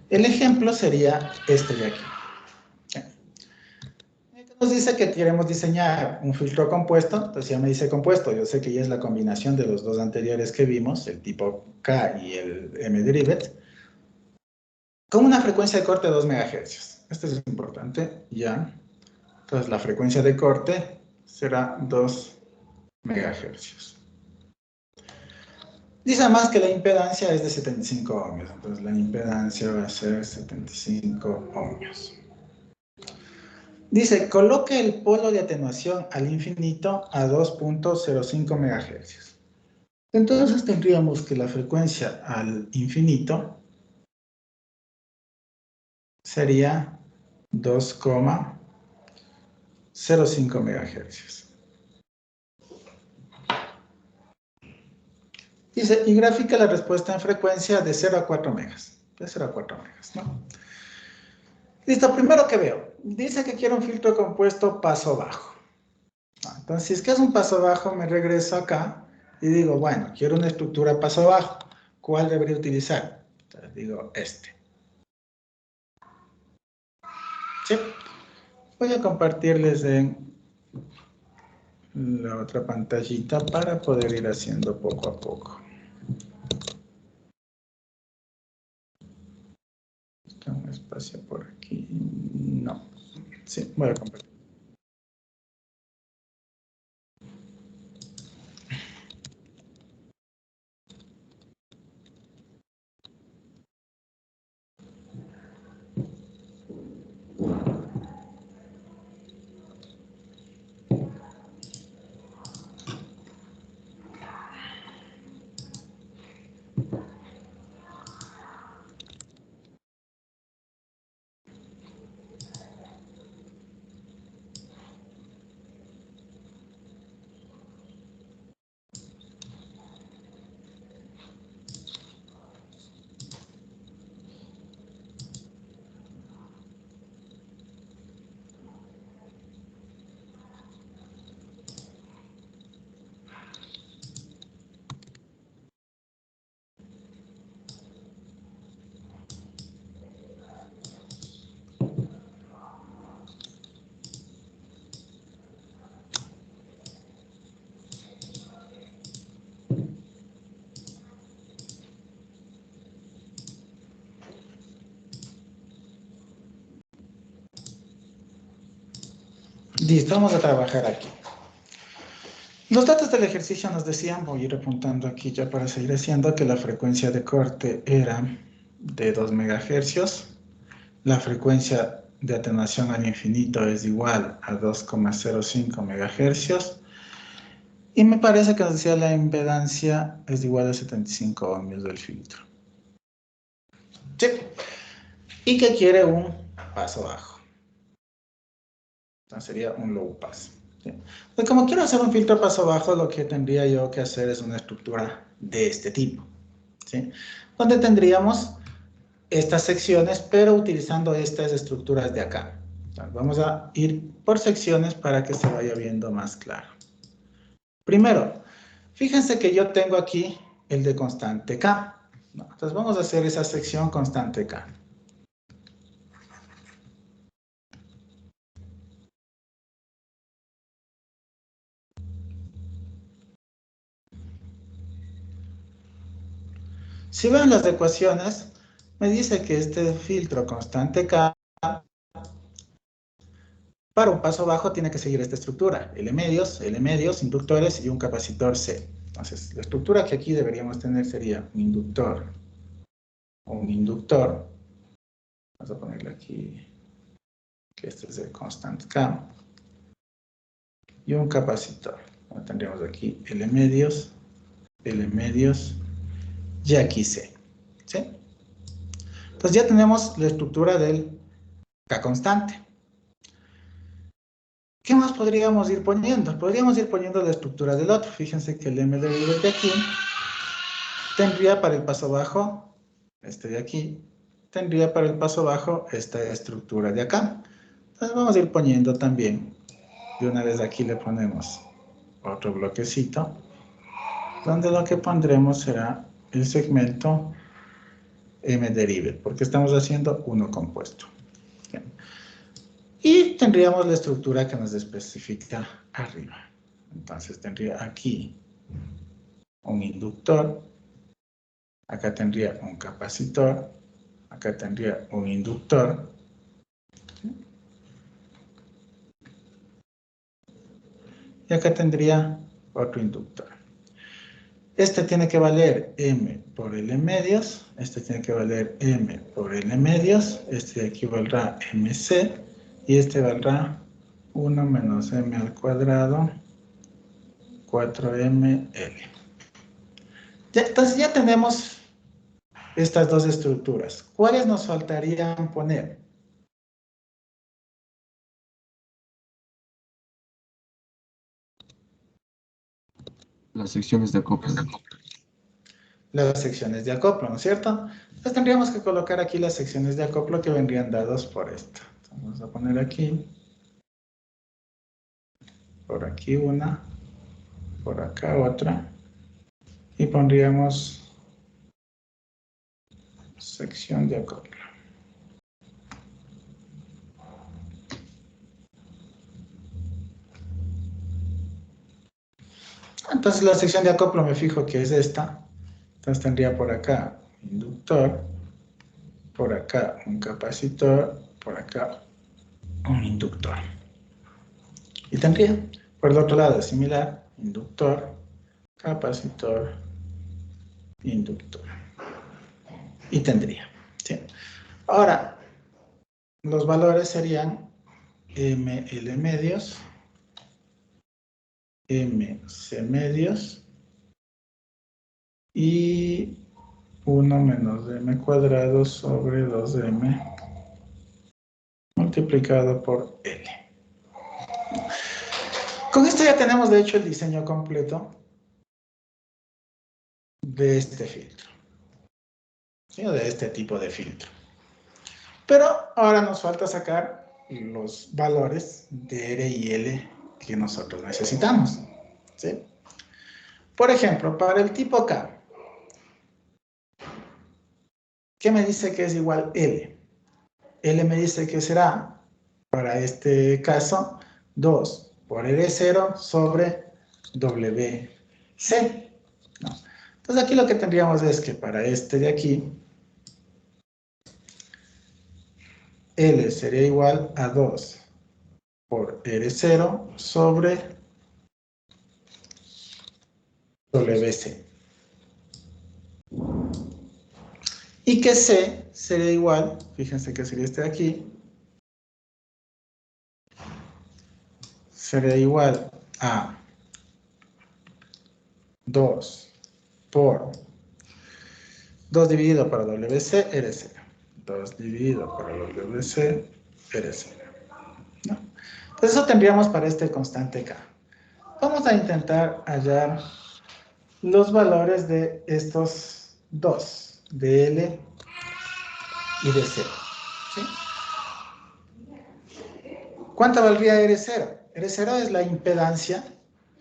El ejemplo sería este de aquí. Nos dice que queremos diseñar un filtro compuesto, entonces ya me dice compuesto, yo sé que ya es la combinación de los dos anteriores que vimos, el tipo K y el M-derivative, con una frecuencia de corte de 2 MHz. Esto es importante, ya. Entonces la frecuencia de corte será 2 MHz. Dice además que la impedancia es de 75 ohmios, entonces la impedancia va a ser 75 ohmios. Dice, coloque el polo de atenuación al infinito a 2.05 MHz. Entonces tendríamos que la frecuencia al infinito sería 2.05 MHz. Dice, y gráfica la respuesta en frecuencia de 0 a 4 megas. De 0 a 4 megas, ¿no? Listo, primero que veo. Dice que quiero un filtro compuesto paso bajo. Entonces, si es que es un paso bajo, me regreso acá y digo, bueno, quiero una estructura paso bajo. ¿Cuál debería utilizar? Entonces digo, este. ¿Sí? Voy a compartirles en la otra pantallita para poder ir haciendo poco a poco. Está un espacio por aquí. No. Sí, voy a compartir. Listo, vamos a trabajar aquí. Los datos del ejercicio nos decían, voy a ir apuntando aquí ya para seguir haciendo, que la frecuencia de corte era de 2 MHz. La frecuencia de atenuación al infinito es igual a 2.05 MHz. Y me parece que nos decía la impedancia es igual a 75 ohmios del filtro. Sí. Y que quiere un paso bajo. Entonces sería un low pass. ¿Sí? Entonces, como quiero hacer un filtro paso bajo, lo que tendría yo que hacer es una estructura de este tipo. ¿Sí? Donde tendríamos estas secciones, pero utilizando estas estructuras de acá. Entonces, vamos a ir por secciones para que se vaya viendo más claro. Primero, fíjense que yo tengo aquí el de constante K. No, entonces vamos a hacer esa sección constante K. Si ven las ecuaciones, me dice que este filtro constante K para un paso bajo tiene que seguir esta estructura, L medios, inductores y un capacitor C. Entonces, la estructura que aquí deberíamos tener sería un inductor, vamos a ponerle aquí, que este es el constante K, y un capacitor. Tendríamos aquí L medios, y aquí C. ¿Sí? Entonces ya tenemos la estructura del K constante. ¿Qué más podríamos ir poniendo? Podríamos ir poniendo la estructura del otro. Fíjense que el M de aquí tendría para el paso bajo, este de aquí, tendría para el paso bajo esta estructura de acá. Entonces vamos a ir poniendo también, de una vez aquí le ponemos otro bloquecito, donde lo que pondremos será el segmento M derive, porque estamos haciendo uno compuesto. Bien. Y tendríamos la estructura que nos especifica arriba. Entonces tendría aquí un inductor, acá tendría un capacitor, acá tendría un inductor, y acá tendría otro inductor. Este tiene que valer M por L medios, este tiene que valer M por L medios, este de aquí valdrá MC, y este valdrá 1 menos M al cuadrado, 4ML. Entonces ya tenemos estas dos estructuras. ¿Cuáles nos faltarían poner? Las secciones de acoplo. Las secciones de acoplo, ¿no es cierto? Entonces tendríamos que colocar aquí las secciones de acoplo que vendrían dados por esto. Entonces, vamos a poner aquí, por aquí una, por acá otra, y pondríamos sección de acoplo. Entonces la sección de acoplo me fijo que es esta. Entonces tendría por acá inductor, por acá un capacitor, por acá un inductor. Y tendría, por el otro lado, similar, inductor, capacitor, inductor. Y tendría. ¿Sí? Ahora, los valores serían ML medios, MC medios y 1 menos M cuadrado sobre 2M multiplicado por L. Con esto ya tenemos, de hecho, el diseño completo de este filtro. ¿Sí? O de este tipo de filtro. Pero ahora nos falta sacar los valores de R y L que nosotros necesitamos. ¿Sí? Por ejemplo, para el tipo K, ¿qué me dice que es igual L? L me dice que será, para este caso, 2 por R0 sobre WC. ¿No? Entonces aquí lo que tendríamos es que para este de aquí, L sería igual a 2 por R0 sobre WC. Y que C sería igual, fíjense que sería este de aquí, sería igual a 2 por 2 dividido por WC, R0. 2 dividido por WC, R0. ¿No? Pues eso tendríamos para este constante K. Vamos a intentar hallar los valores de estos dos, de L y de C. ¿Sí? ¿Cuánto valdría R0? R0 es la impedancia,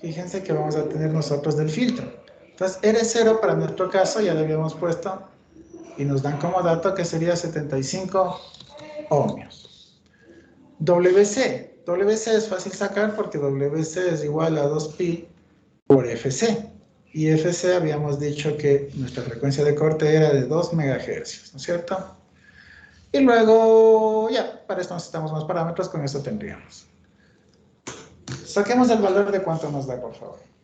fíjense que vamos a tener nosotros del filtro. Entonces, R0 para nuestro caso ya lo habíamos puesto y nos dan como dato que sería 75 ohmios. WC. WC es fácil sacar porque WC es igual a 2pi por FC. Y FC habíamos dicho que nuestra frecuencia de corte era de 2 MHz, ¿no es cierto? Y luego, ya, para esto necesitamos más parámetros, con esto tendríamos. Saquemos el valor de cuánto nos da, por favor.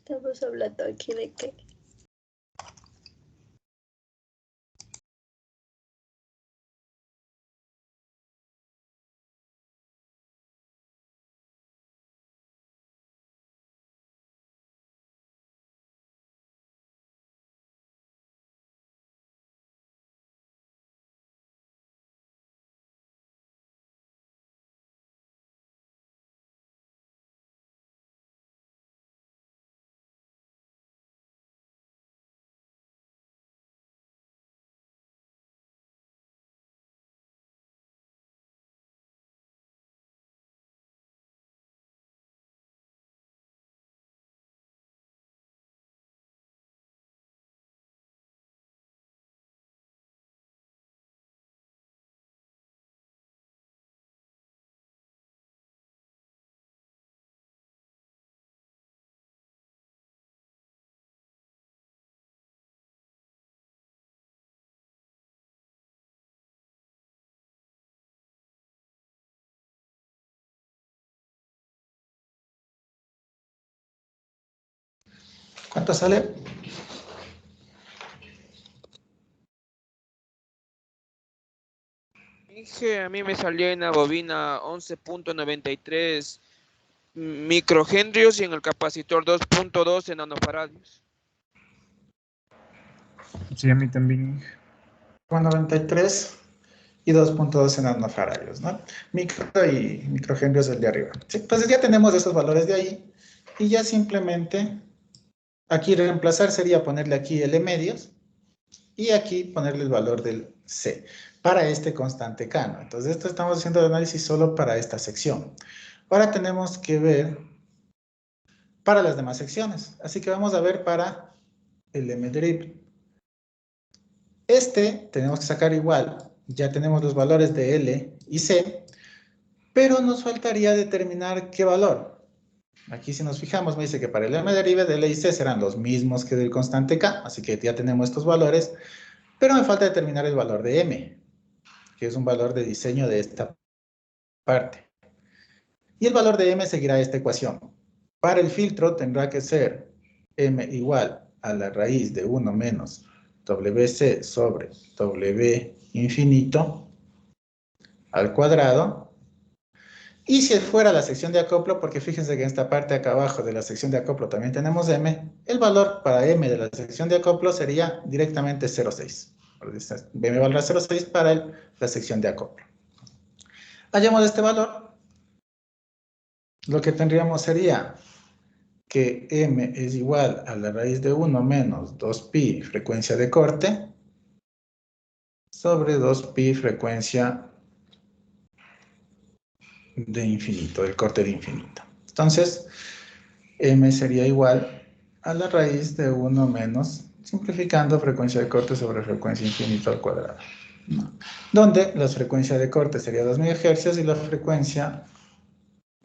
Estamos hablando aquí de qué. ¿Cuánto sale? Dije, a mí me salió en la bobina 11.93 microhenrios y en el capacitor 2.12 nanofaradios. Sí, a mí también. 93 y 2.12 nanofaradios, ¿no? Micro y microhenrios el de arriba. ¿Sí? Entonces ya tenemos esos valores de ahí y ya simplemente aquí reemplazar sería ponerle aquí L medios y aquí ponerle el valor del C para este constante K, ¿no? Entonces esto estamos haciendo el análisis solo para esta sección. Ahora tenemos que ver para las demás secciones. Así que vamos a ver para el M-derivative. Tenemos que sacar igual. Ya tenemos los valores de L y C, pero nos faltaría determinar qué valor. Aquí si nos fijamos me dice que para el M-derivative de L y C serán los mismos que del constante K, así que ya tenemos estos valores, pero me falta determinar el valor de M, que es un valor de diseño de esta parte. Y el valor de M seguirá esta ecuación. Para el filtro tendrá que ser M igual a la raíz de 1 menos WC sobre W infinito al cuadrado. Y si fuera la sección de acoplo, porque fíjense que en esta parte acá abajo de la sección de acoplo también tenemos M, el valor para M de la sección de acoplo sería directamente 0,6. M valdrá 0,6 para la sección de acoplo. Hallamos este valor. Lo que tendríamos sería que M es igual a la raíz de 1 menos 2pi frecuencia de corte sobre 2pi frecuencia de infinito, del corte de infinito. Entonces, M sería igual a la raíz de 1 menos, simplificando, frecuencia de corte sobre frecuencia infinito al cuadrado, ¿no? Donde la frecuencia de corte sería 2 MHz y la frecuencia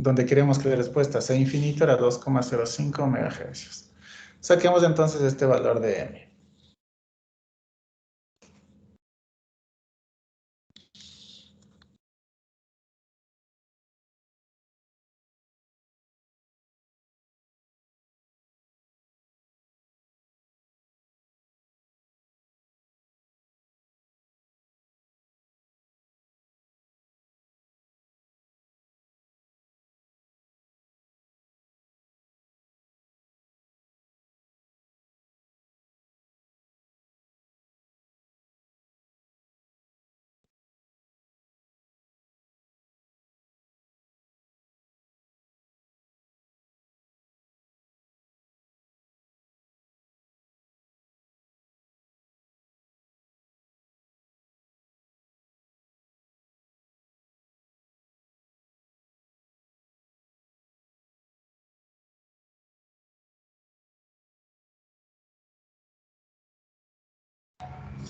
donde queremos que la respuesta sea infinito era 2,05 MHz. Saquemos entonces este valor de M.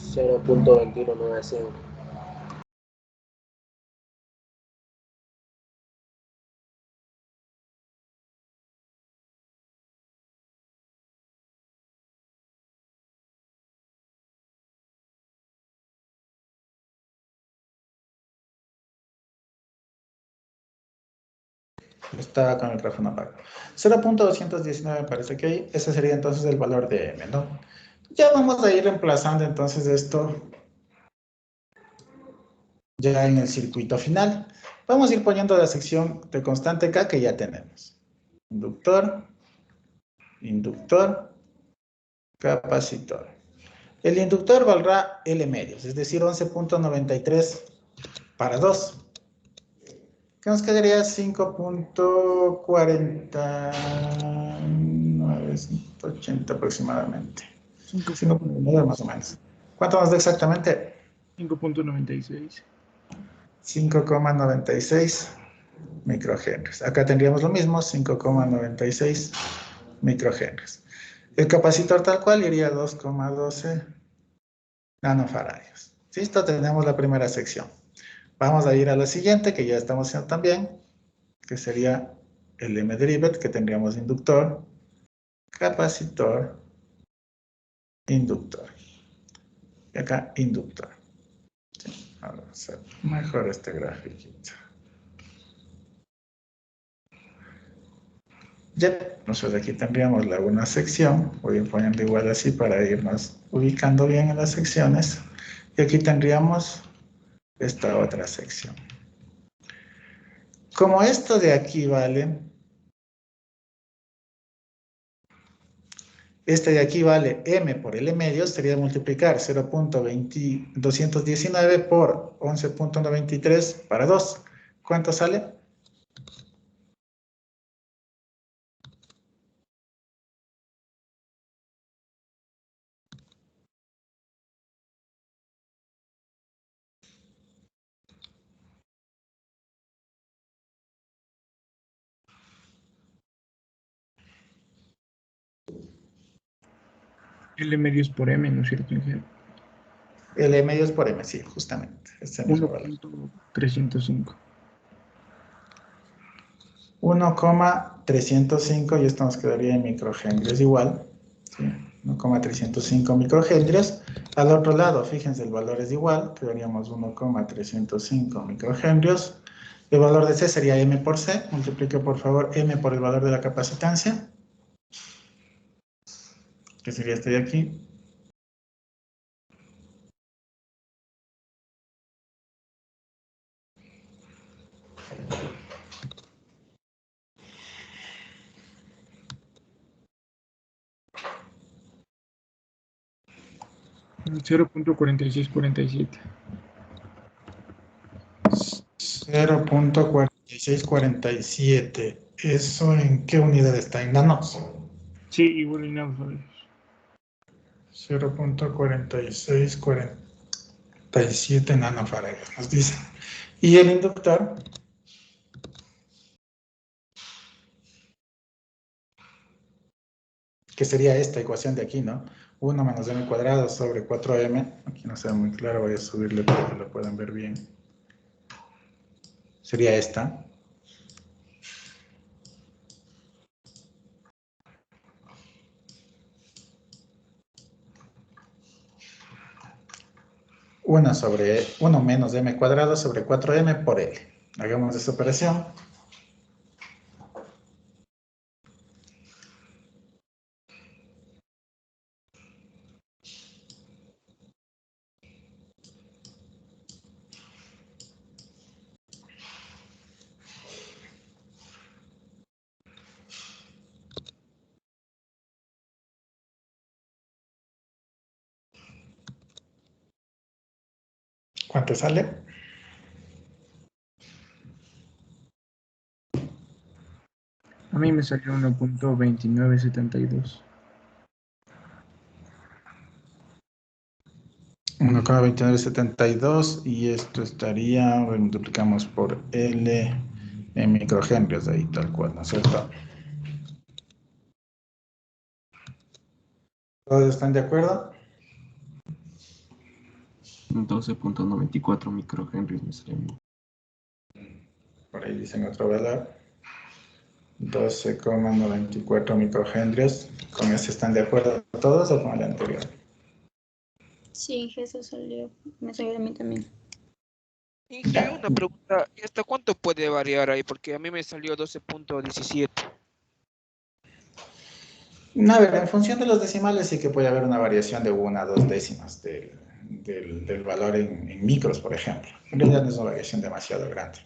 Cero punto 2195. Está con el micrófono apagado. 0.219 me parece que ahí, ese sería entonces el valor de M, ¿no? Ya vamos a ir reemplazando entonces esto ya en el circuito final. Vamos a ir poniendo la sección de constante K que ya tenemos. Inductor, inductor, capacitor. El inductor valdrá L medios, es decir, 11.93 para 2. ¿Qué nos quedaría? 5.4980 aproximadamente. 5.9 más o menos. ¿Cuánto nos da exactamente? 5.96. 5,96 microhenrios. Acá tendríamos lo mismo, 5,96 microhenrios. El capacitor tal cual iría a 2,12 nanofaradios. ¿Listo? Tenemos la primera sección. Vamos a ir a la siguiente, que ya estamos haciendo también, que sería el M-derivative, que tendríamos inductor, capacitor, inductor. Y acá, inductor. Sí, vamos a hacer mejor este grafiquito. Ya, nosotros aquí tendríamos la una sección, voy a ir poniendo igual así para irnos ubicando bien en las secciones, y aquí tendríamos esta otra sección. Como esto de aquí vale, este de aquí vale m por L medios, sería multiplicar 0.219 por 11.93 para 2. ¿Cuánto sale? L medios por M, ¿no es cierto, ingeniero? L medios por m, sí, justamente, este mismo valor. 1.305. 1,305 y esto nos quedaría en microhenrios igual, ¿sí? 1,305 microhenrios. Al otro lado, fíjense, el valor es igual, quedaríamos 1,305 microhenrios. El valor de C sería M por C, multiplique por favor M por el valor de la capacitancia, que sería este de aquí. Mm, 0.4647. 0,4647. ¿Eso en qué unidad está? ¿En nanos? Sí, igual en náufragos. 0,4647 nanofarads, nos dice. Y el inductor, que sería esta ecuación de aquí, ¿no? 1 menos m cuadrado sobre 4m. Aquí no se ve muy claro, voy a subirle para que lo puedan ver bien. Sería esta. Sobre 1 menos m cuadrado sobre 4m por l. Hagamos esa operación. ¿Cuánto sale? A mí me salió 1.2972. 1,2972 y esto estaría, lo multiplicamos por L en microhenrios, ahí tal cual, ¿no es cierto? ¿Todos están de acuerdo? 12.94 microhenrios me sale a mí. Por ahí dicen otro valor. 12,94 microhenrios. ¿Con este están de acuerdo todos o con el anterior? Sí, eso salió. Me salió a mí también. Inge, una pregunta, ¿y hasta cuánto puede variar ahí? Porque a mí me salió 12.17. A ver, en función de los decimales sí que puede haber una variación de 1 a 2 décimas del valor en micros, por ejemplo. En realidad no es una variación demasiado grande.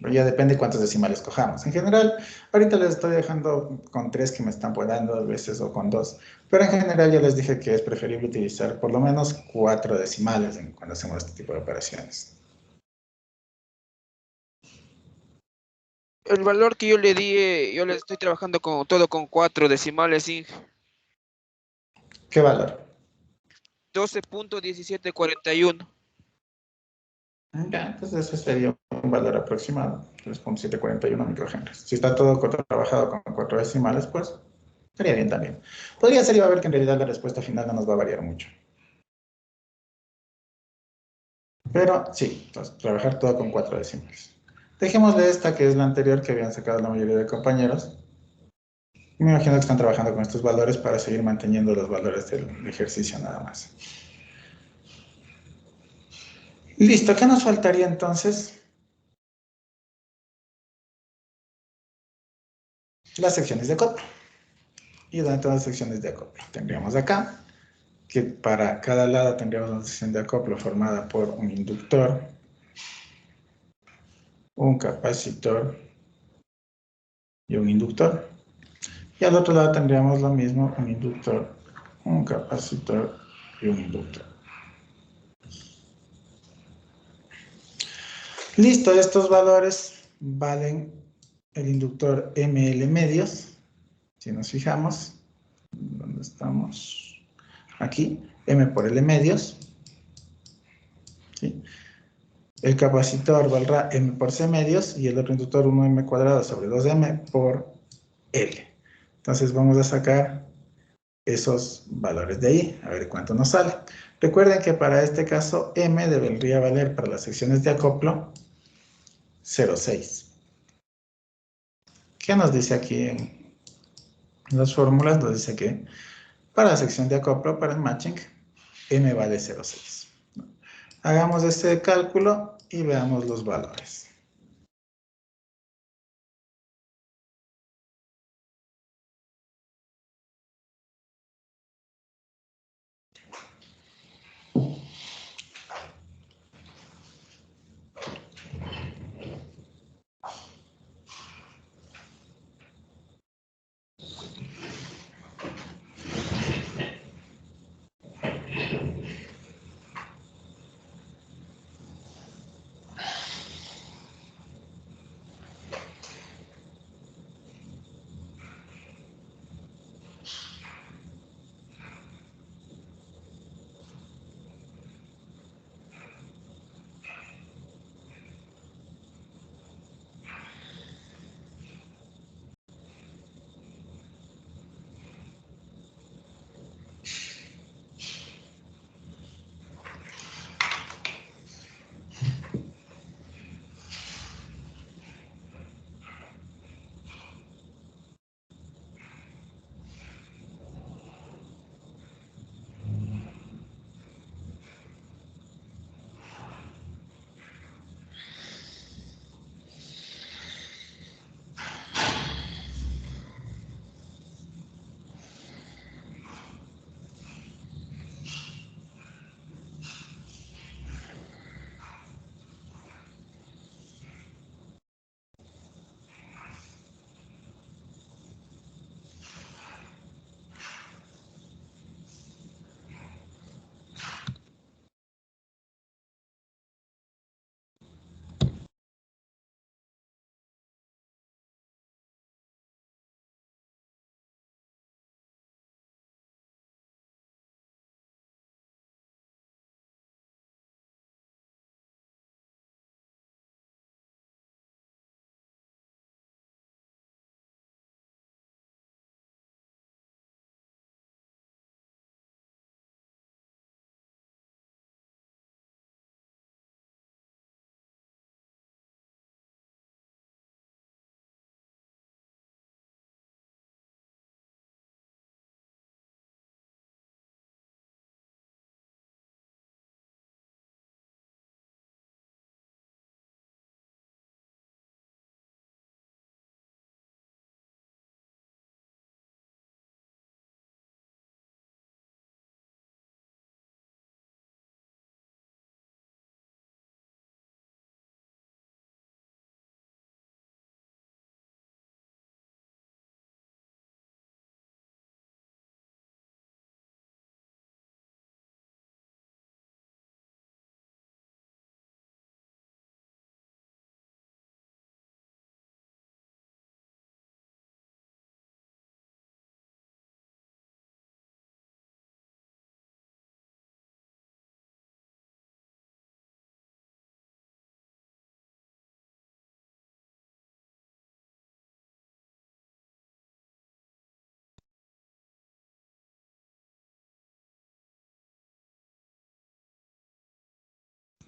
Pero ya depende cuántos decimales cojamos. En general, ahorita les estoy dejando con 3 que me están dando a veces o con 2. Pero en general ya les dije que es preferible utilizar por lo menos 4 decimales cuando hacemos este tipo de operaciones. El valor que yo le di, yo le estoy trabajando con todo con 4 decimales, Inge. ¿Qué valor? 12.1741. Ya, entonces ese sería un valor aproximado, 3,741 microhenrios. Si está todo trabajado con 4 decimales, pues estaría bien también. Podría ser, iba a ver que en realidad la respuesta final no nos va a variar mucho. Pero sí, entonces, trabajar todo con 4 decimales. Dejémosle esta, que es la anterior que habían sacado la mayoría de compañeros. Me imagino que están trabajando con estos valores para seguir manteniendo los valores del ejercicio nada más. Listo, ¿qué nos faltaría entonces? las secciones de acoplo. Y dentro de las secciones de acoplo tendríamos acá que para cada lado tendríamos una sección de acoplo formada por un inductor, un capacitor y un inductor. Y al otro lado tendríamos lo mismo, un inductor, un capacitor y un inductor. Listo, estos valores valen el inductor ML medios. Si nos fijamos, ¿dónde estamos? Aquí, M por L medios. ¿Sí? El capacitor valdrá M por C medios y el otro inductor 1M cuadrado sobre 2M por L. Entonces vamos a sacar esos valores de ahí, a ver cuánto nos sale. Recuerden que para este caso M debería valer para las secciones de acoplo 0,6. ¿Qué nos dice aquí en las fórmulas? Nos dice que para la sección de acoplo, para el matching, M vale 0,6. Hagamos este cálculo y veamos los valores.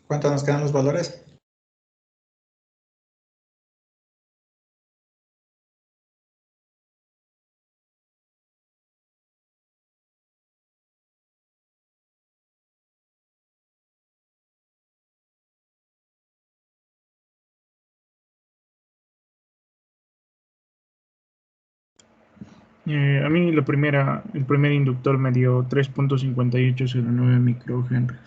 ¿Cuánto nos quedan los valores? A mí el primer inductor me dio 3.5809 microhenries.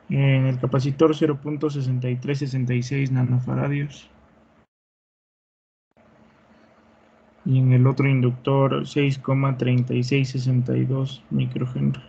En el capacitor 0.6366 nanofaradios. Y en el otro inductor 6,3662 microhenries.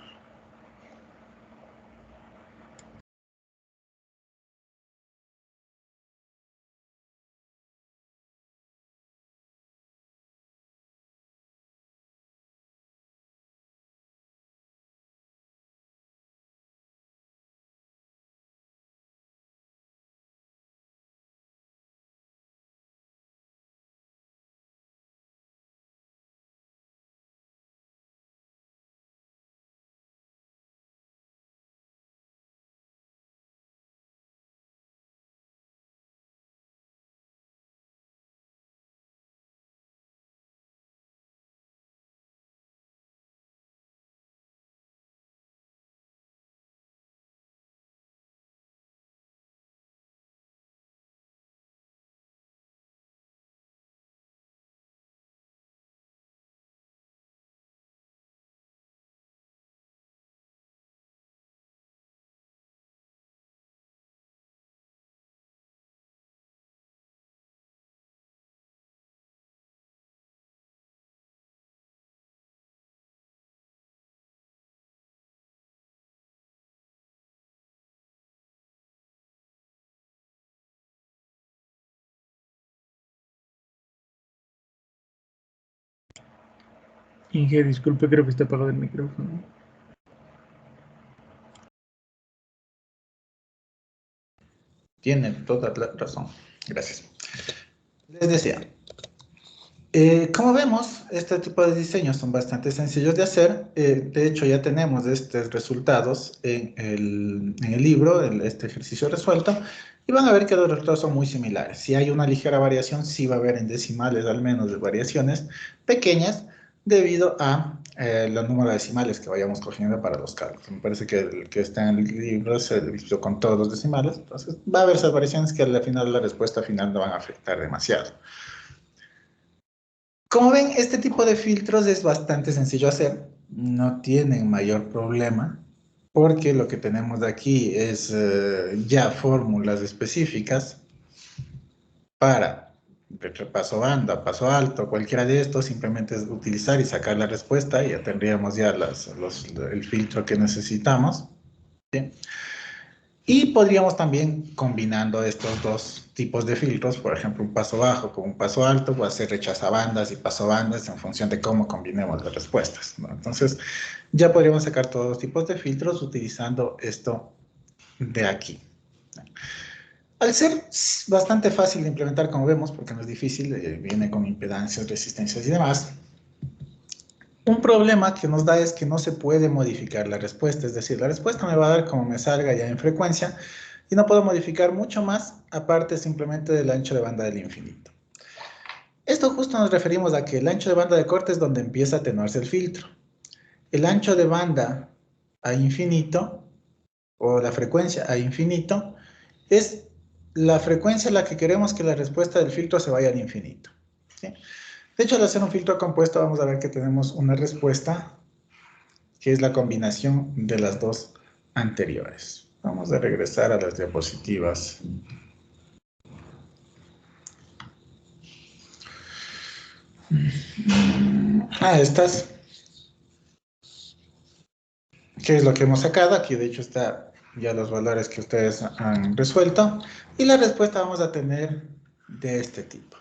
Inge, disculpe, creo que está apagado el micrófono. Tiene toda la razón. Gracias. Les decía, como vemos, este tipo de diseños son bastante sencillos de hacer. De hecho, ya tenemos estos resultados en el libro, este ejercicio resuelto, y van a ver que los resultados son muy similares. Si hay una ligera variación, sí va a haber en decimales al menos de variaciones pequeñas debido a los números decimales que vayamos cogiendo para los cálculos. Me parece que el que está en el libro se dividió con todos los decimales, entonces va a haber esas variaciones que al final la respuesta final no van a afectar demasiado. Como ven, este tipo de filtros es bastante sencillo hacer, no tienen mayor problema, porque lo que tenemos de aquí es ya fórmulas específicas para paso banda, paso alto, cualquiera de estos, simplemente es utilizar y sacar la respuesta y ya tendríamos ya el filtro que necesitamos. ¿Sí? Y podríamos también, combinando estos dos tipos de filtros, por ejemplo, un paso bajo con un paso alto, pues hacer rechazabandas y pasobandas en función de cómo combinemos las respuestas, ¿no? Entonces, ya podríamos sacar todos los tipos de filtros utilizando esto de aquí. Al ser bastante fácil de implementar, como vemos, porque no es difícil, viene con impedancias, resistencias y demás, un problema que nos da es que no se puede modificar la respuesta, es decir, la respuesta me va a dar como me salga ya en frecuencia y no puedo modificar mucho más aparte simplemente del ancho de banda del infinito. Esto justo nos referimos a que el ancho de banda de corte es donde empieza a atenuarse el filtro. El ancho de banda a infinito, o la frecuencia a infinito, es la frecuencia a la que queremos que la respuesta del filtro se vaya al infinito. ¿Sí? De hecho, al hacer un filtro compuesto vamos a ver que tenemos una respuesta que es la combinación de las dos anteriores. Vamos a regresar a las diapositivas. Estas. ¿Qué es lo que hemos sacado? Aquí de hecho está ya los valores que ustedes han resuelto. Y la respuesta vamos a tener de este tipo.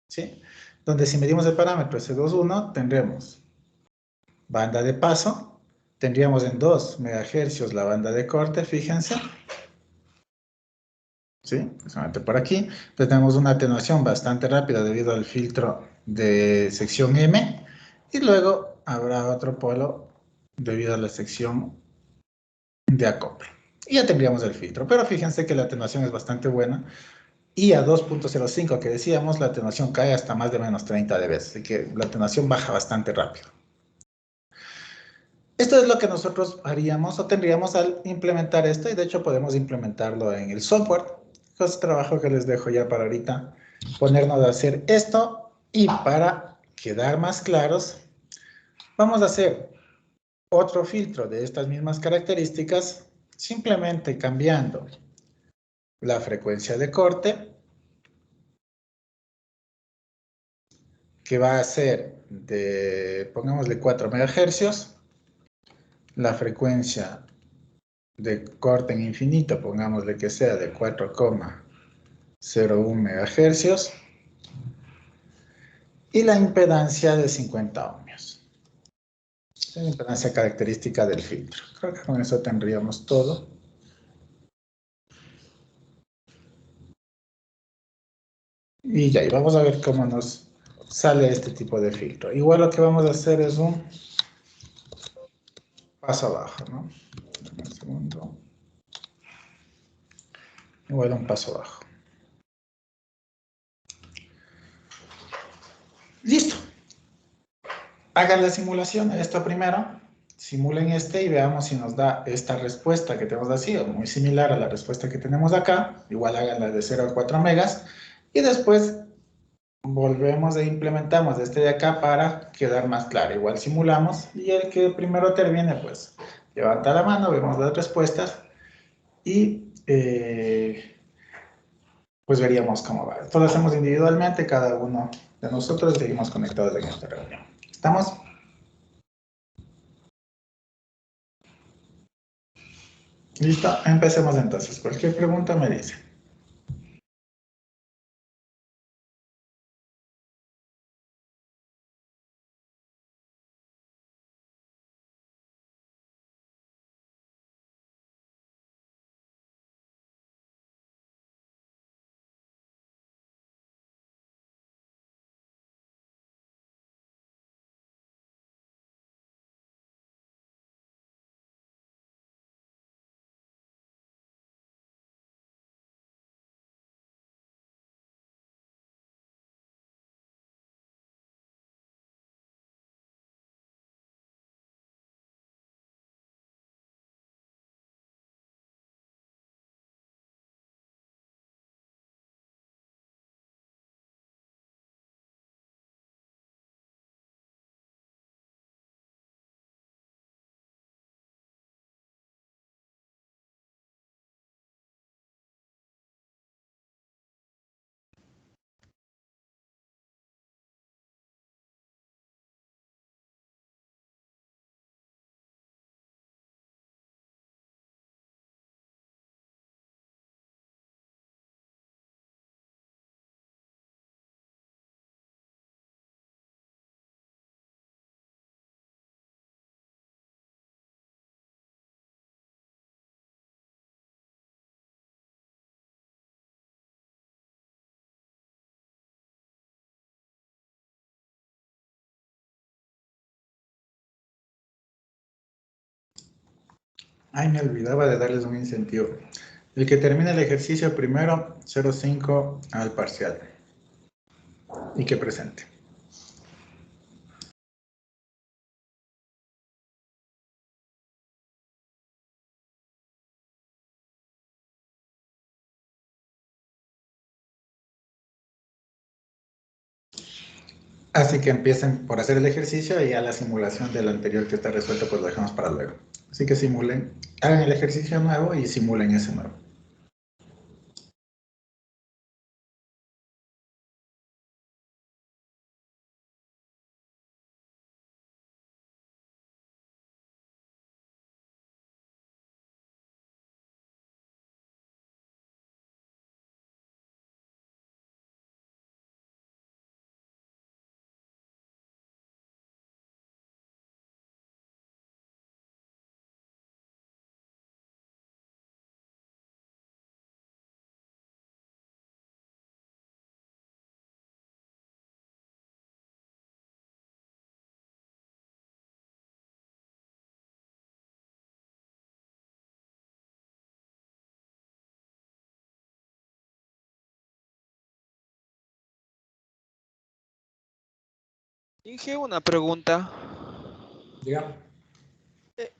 ¿Sí? Donde si medimos el parámetro S21 tendremos banda de paso, tendríamos en 2 MHz la banda de corte, fíjense. ¿Sí? Solamente por aquí. Entonces tenemos una atenuación bastante rápida debido al filtro de sección M. Y luego habrá otro polo debido a la sección de acople. Y ya tendríamos el filtro. Pero fíjense que la atenuación es bastante buena. Y a 2.05 que decíamos, la atenuación cae hasta más de menos 30 dB. Así que la atenuación baja bastante rápido. Esto es lo que nosotros haríamos o tendríamos al implementar esto. Y de hecho podemos implementarlo en el software. chicos, trabajo que les dejo ya para ahorita, ponernos a hacer esto, y para quedar más claros, vamos a hacer otro filtro de estas mismas características, simplemente cambiando la frecuencia de corte, que va a ser de, pongámosle 4 MHz, la frecuencia de corte en infinito, pongámosle que sea de 4,01 MHz, y la impedancia de 50 ohmios. Es la impedancia característica del filtro. Creo que con eso tendríamos todo. Y ya, y vamos a ver cómo nos sale este tipo de filtro. Igual lo que vamos a hacer es un paso abajo, ¿no? Un segundo. Igual un paso abajo. Listo. Hagan la simulación de esto primero. Simulen este y veamos si nos da esta respuesta que tenemos así, o muy similar a la respuesta que tenemos acá. Igual háganla de 0 a 4 megas. Y después volvemos e implementamos este de acá para quedar más claro. Igual simulamos y el que primero termine, pues levanta la mano, vemos las respuestas y pues veríamos cómo va. Esto lo hacemos individualmente, cada uno de nosotros seguimos conectados en esta reunión. ¿Estamos? Listo, empecemos entonces. Cualquier pregunta me dice. Ay, me olvidaba de darles un incentivo. El que termine el ejercicio primero, 0,5 al parcial. Y que presente. Así que empiecen por hacer el ejercicio y ya la simulación del anterior que está resuelto pues lo dejamos para luego. Así que simulen, hagan el ejercicio nuevo y simulen ese nuevo. Inge, una pregunta. Diga.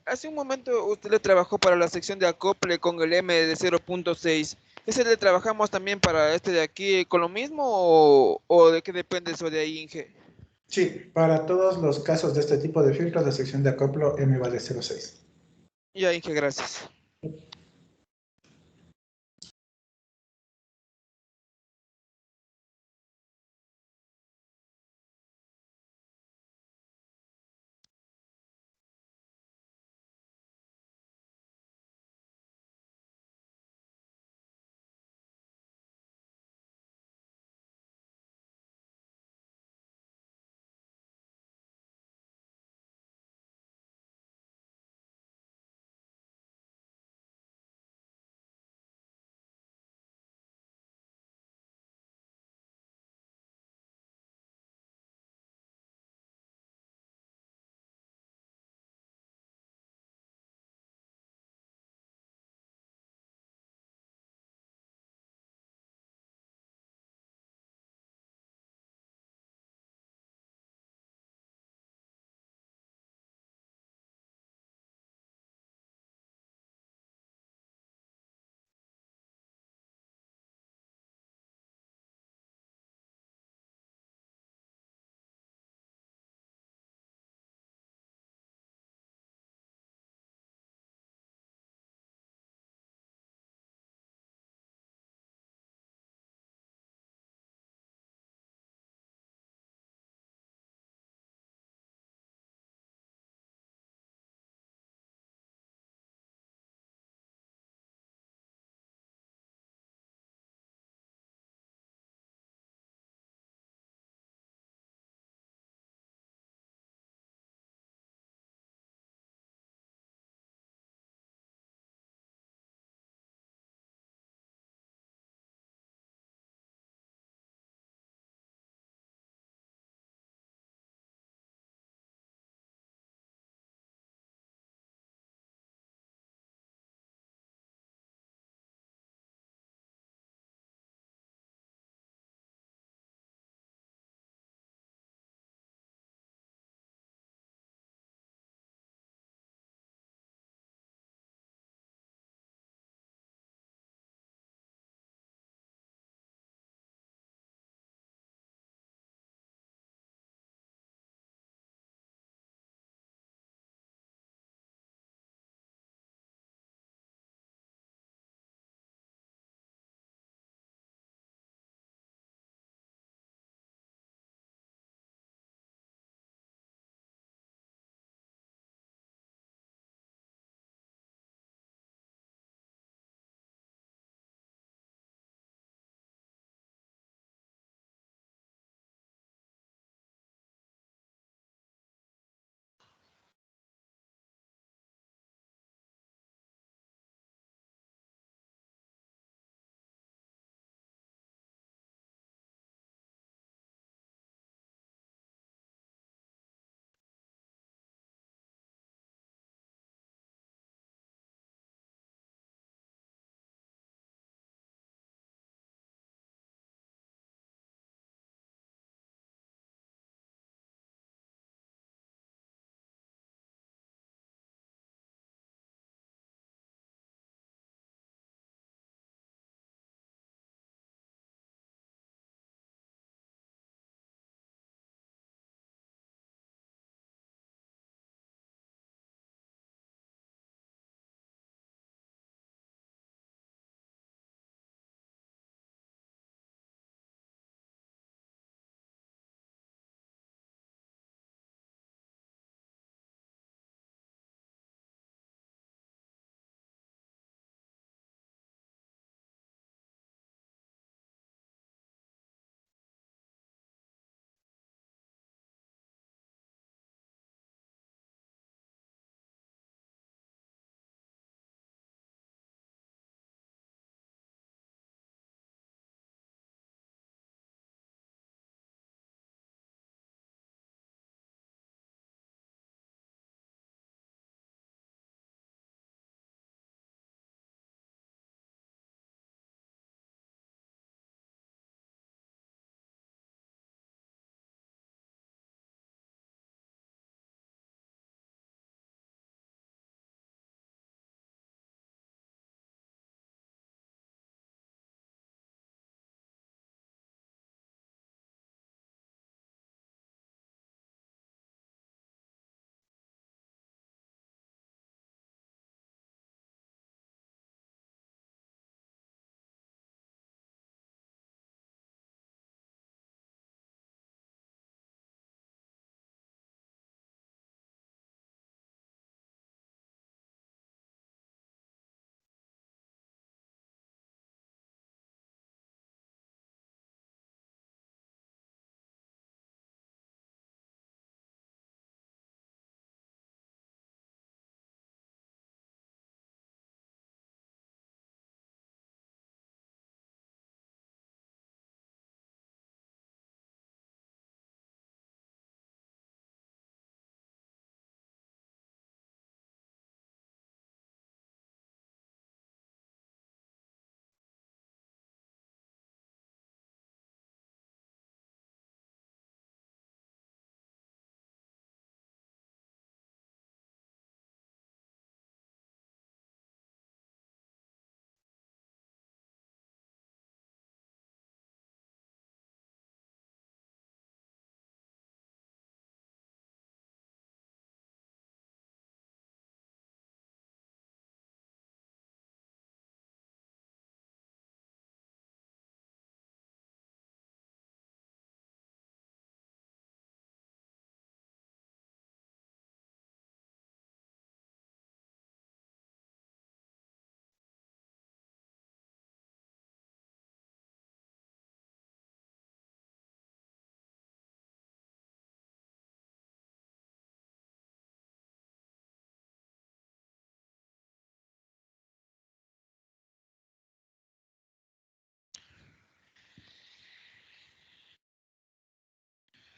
Hace un momento usted le trabajó para la sección de acople con el M de 0.6. ¿Ese le trabajamos también para este de aquí con lo mismo o de qué depende eso de ahí, Inge? Sí, para todos los casos de este tipo de filtros, la sección de acoplo M vale 0,6. Ya, Inge, gracias.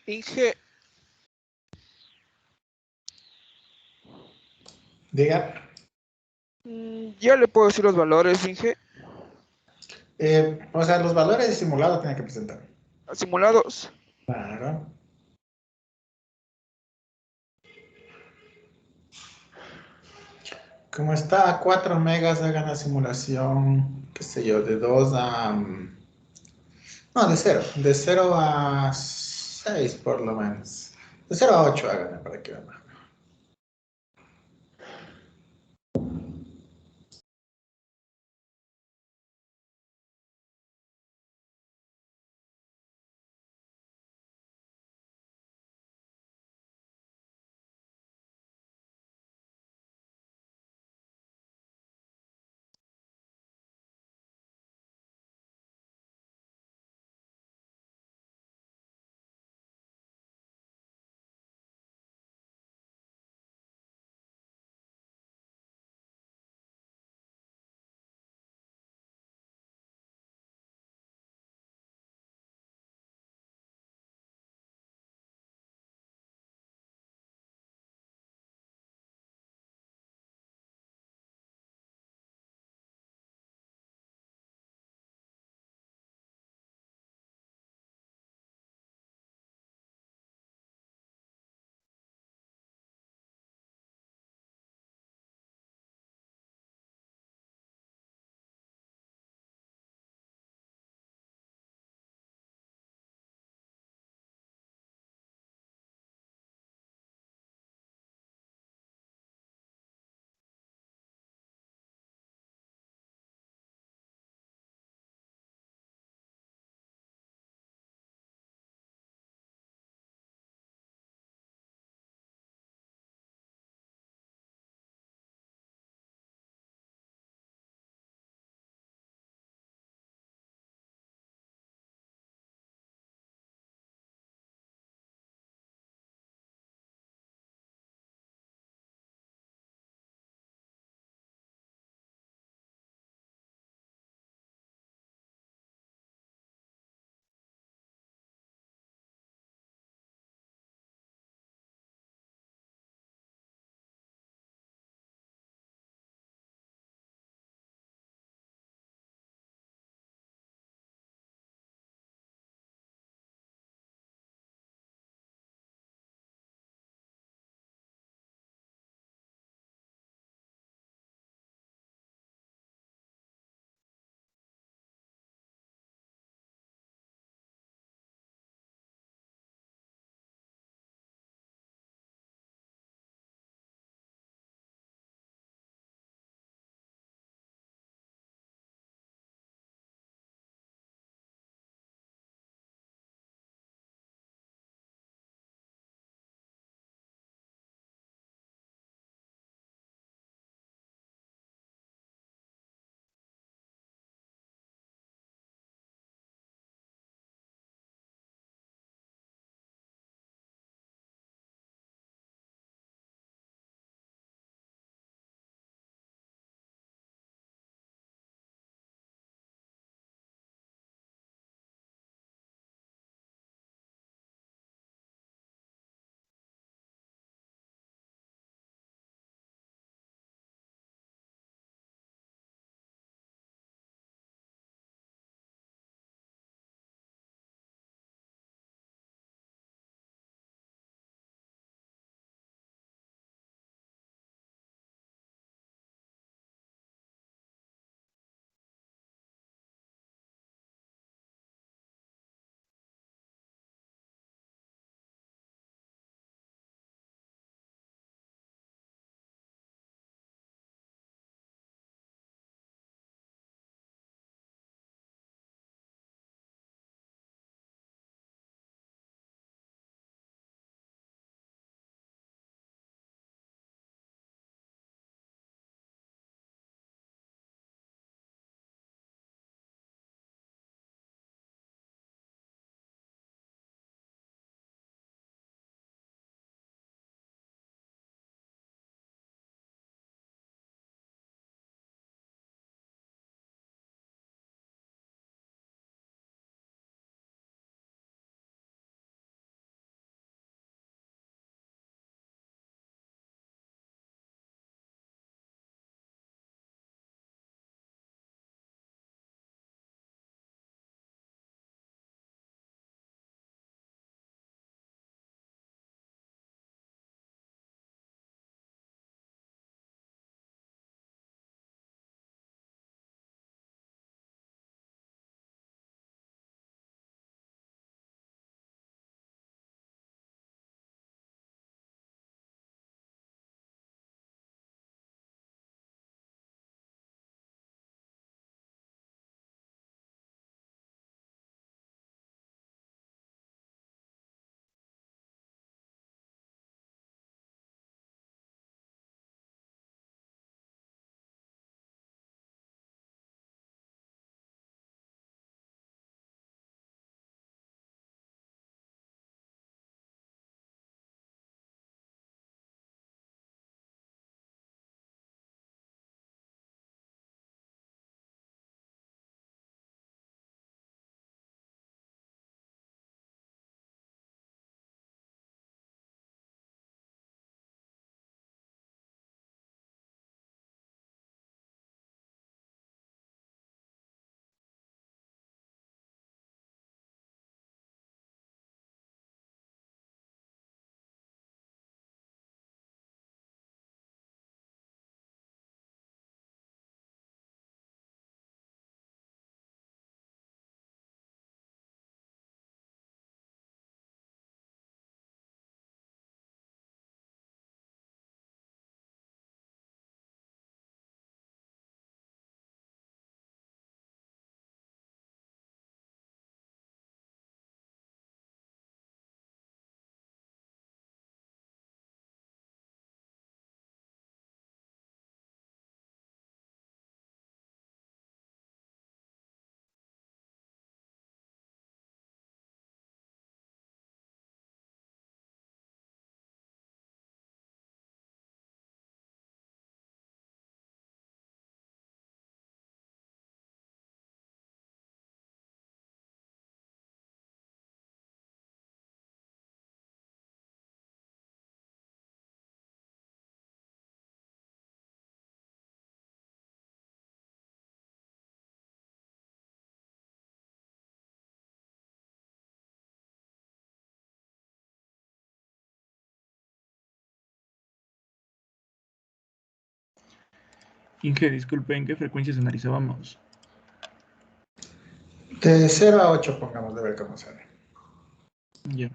Inge, Diga. ya le puedo decir los valores, Inge. O sea, los valores de simulado tienen que presentar. Simulados. Claro. Como está a 4 megas, hagan la simulación, qué sé yo, de 2 a... no, de cero a 6 por lo menos. De 0 a 8 háganla para que vean. Inge, disculpe, ¿en qué frecuencias analizábamos? De 0 a 8 pongamos, de ver cómo sale. Ya.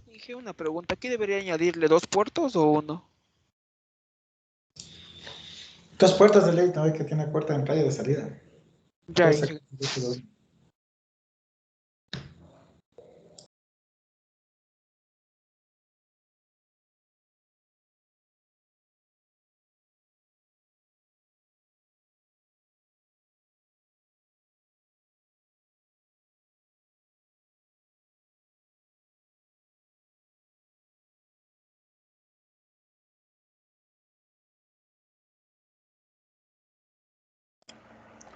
Dije una pregunta, ¿aquí debería añadirle 2 puertos o uno? 2 puertas de ley, ¿no? Que tiene puerta de entrada y de salida. Ya, Cosa Inge. que-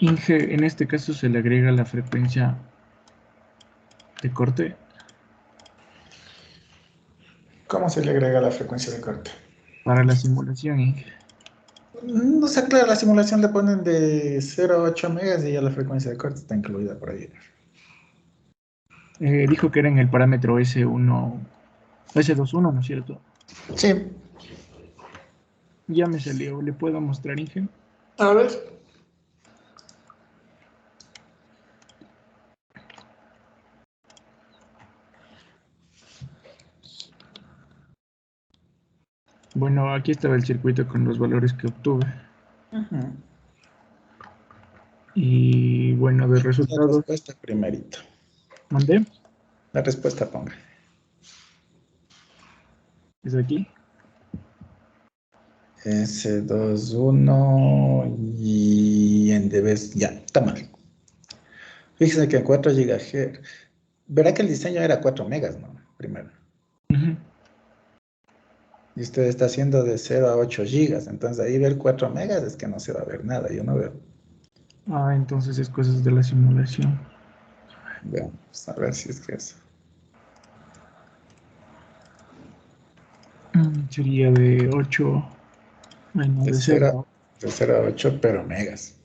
Inge, en este caso se le agrega la frecuencia de corte. ¿Cómo se le agrega la frecuencia de corte? Para la simulación, Inge. No sé, claro, la simulación le ponen de 0 a 8 megas y ya la frecuencia de corte está incluida por ahí. Dijo que era en el parámetro S1, S21, ¿no es cierto? Sí, Ya me salió, ¿le puedo mostrar, Inge? a ver. Bueno, aquí estaba el circuito con los valores que obtuve. Ujú. Y bueno, de La resultados, respuesta primerito. mandé, La respuesta ponga. es aquí. S21 y en debes, ya, está mal. Fíjese que 4 GHz. Verá que el diseño era 4 megas, ¿no? Primero. Ujú. Y usted está haciendo de 0 a 8 gigas. Entonces ahí ver 4 megas es que no se va a ver nada. Yo no veo. Ah, entonces es cosas de la simulación. Veamos, a ver si es que es. Sería de 8, bueno, De de 0, 0. de 0 a 8, pero megas.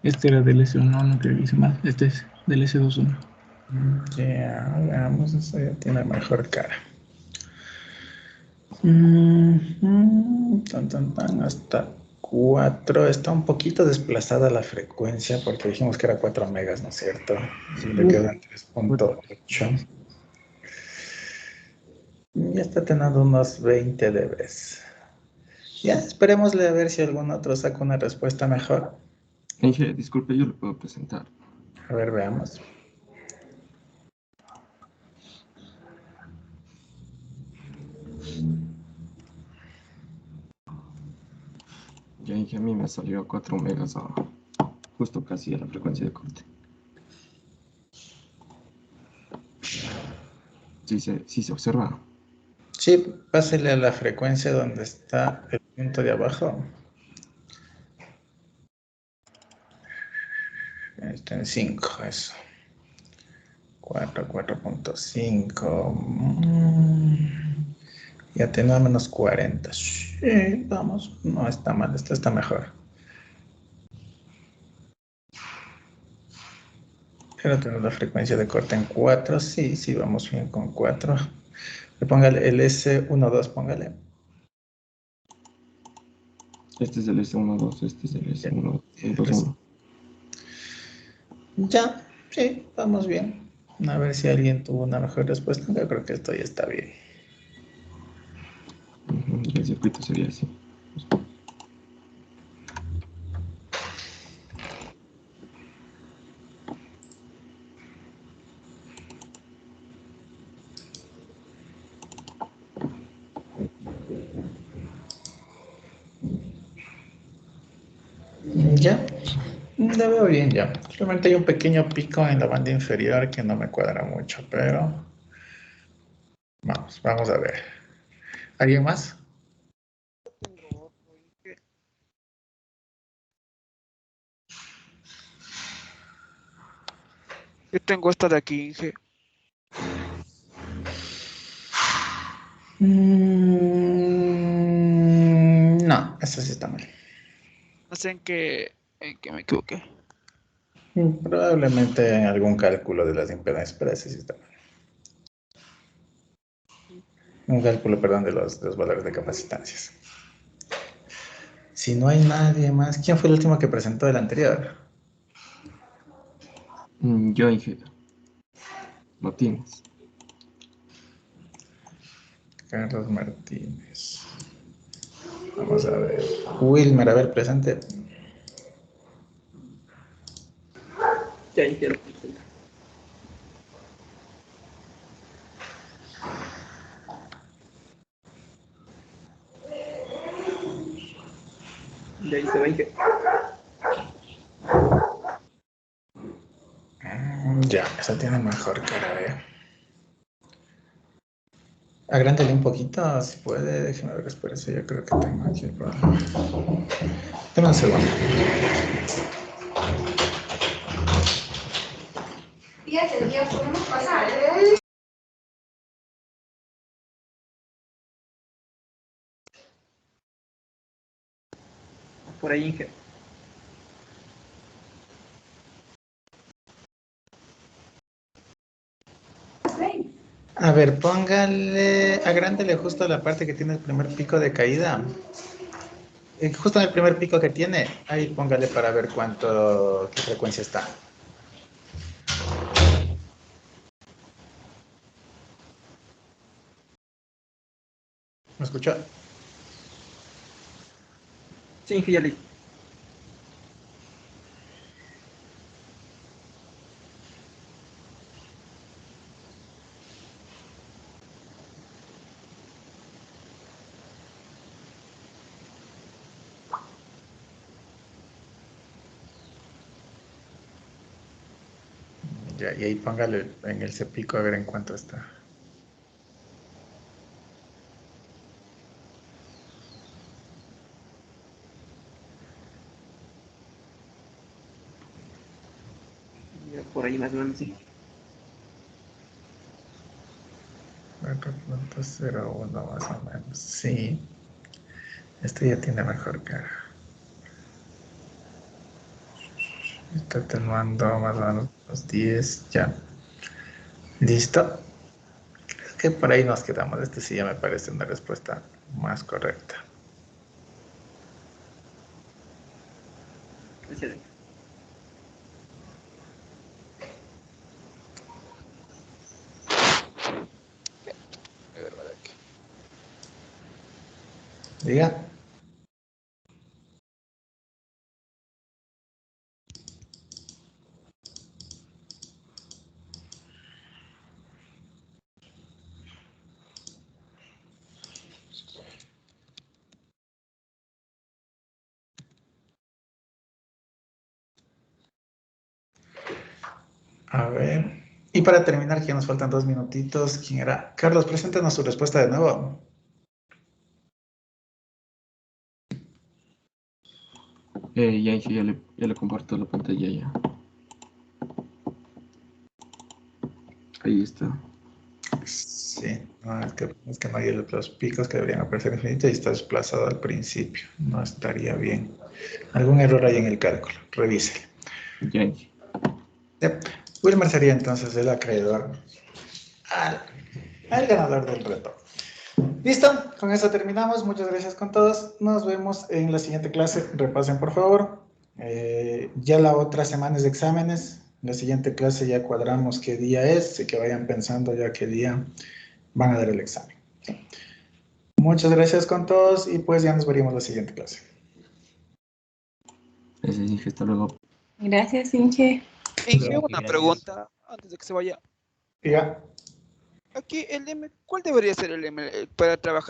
Este era del S1, no creo que hice mal. Este es del S21. Ya, veamos, eso ya tiene mejor cara. Tan, tan, tan, hasta 4. Está un poquito desplazada la frecuencia porque dijimos que era 4 megas, ¿no es cierto? Y le quedan 3.8. Ya está teniendo unos 20 dBs. Ya, esperémosle a ver si algún otro saca una respuesta mejor. Inge, disculpe, yo le puedo presentar. A ver, veamos. Ya Inge, a mí me salió 4 megas justo casi a la frecuencia de corte. Sí se observa. Sí, pásele a la frecuencia donde está el punto de abajo. Está en 5, eso. 4, 4.5. Ya tengo a menos 40. Sí, vamos, no está mal, esta está mejor. Pero tengo la frecuencia de corte en 4. Sí, sí, vamos bien con 4. Póngale el S12, póngale. Este es el S12, este es el S21. Ya, sí, vamos bien. A ver si alguien tuvo una mejor respuesta. Yo creo que esto ya está bien. Y el circuito sería así. Ya, la veo bien ya. Solamente hay un pequeño pico en la banda inferior que no me cuadra mucho, pero vamos a ver. ¿Alguien más? Tengo otro, Inge. Yo tengo esta de aquí, Inge. No, eso sí está mal. No sé en que me equivoqué. Probablemente en algún cálculo de las impedancias, pero ese sí está mal. Un cálculo, perdón, de los valores de capacitancias. Si no hay nadie más, ¿quién fue el último que presentó el anterior? Yo Inge, lo tienes. Carlos Martínez. Vamos a ver. Wilmer, a ver, presente. Ya hicieron. Ya hice 20. Ya, esa tiene mejor cara, Agrándale un poquito, si puede. Déjeme ver, espérese, yo creo que tengo aquí el problema. Deme un segundo. Fíjate, ya podemos pasar. Por ahí, Inge. A ver, póngale, agrándele justo la parte que tiene el primer pico de caída. Justo en el primer pico que tiene, ahí póngale para ver qué frecuencia está. ¿Me escuchó? Sí, Inge, ya le. Ya, y ahí póngale en ese pico a ver en cuánto está. Ya por ahí más o menos, sí. 4.01 más o menos. Sí. Este ya tiene mejor carga. Está atenuando más o menos los 10. Ya. ¿Listo? Creo que por ahí nos quedamos. Este sí ya me parece una respuesta más correcta. Gracias. A ver, vale, aquí. Diga. A ver. Y para terminar, que ya nos faltan 2 minutitos. ¿Quién era? Carlos, preséntanos su respuesta de nuevo. Ya, Inge, ya le comparto la pantalla ya. Ahí está. Sí, no, es que no hay los picos que deberían aparecer infinitos y está desplazado al principio. No estaría bien. Algún error hay en el cálculo. Revise. Ya, Inge. Wilmer sería entonces el acreedor al ganador del reto. Listo, con eso terminamos. Muchas gracias con todos. Nos vemos en la siguiente clase. Repasen, por favor. Ya la otra semana es de exámenes. La siguiente clase ya cuadramos qué día es y que vayan pensando ya qué día van a dar el examen. Muchas gracias con todos y pues ya nos veríamos la siguiente clase. Gracias, Inge. Hasta luego. Gracias, Inge. Inge, una Gracias. pregunta antes de que se vaya. Diga. Aquí el M, ¿cuál debería ser el M para trabajar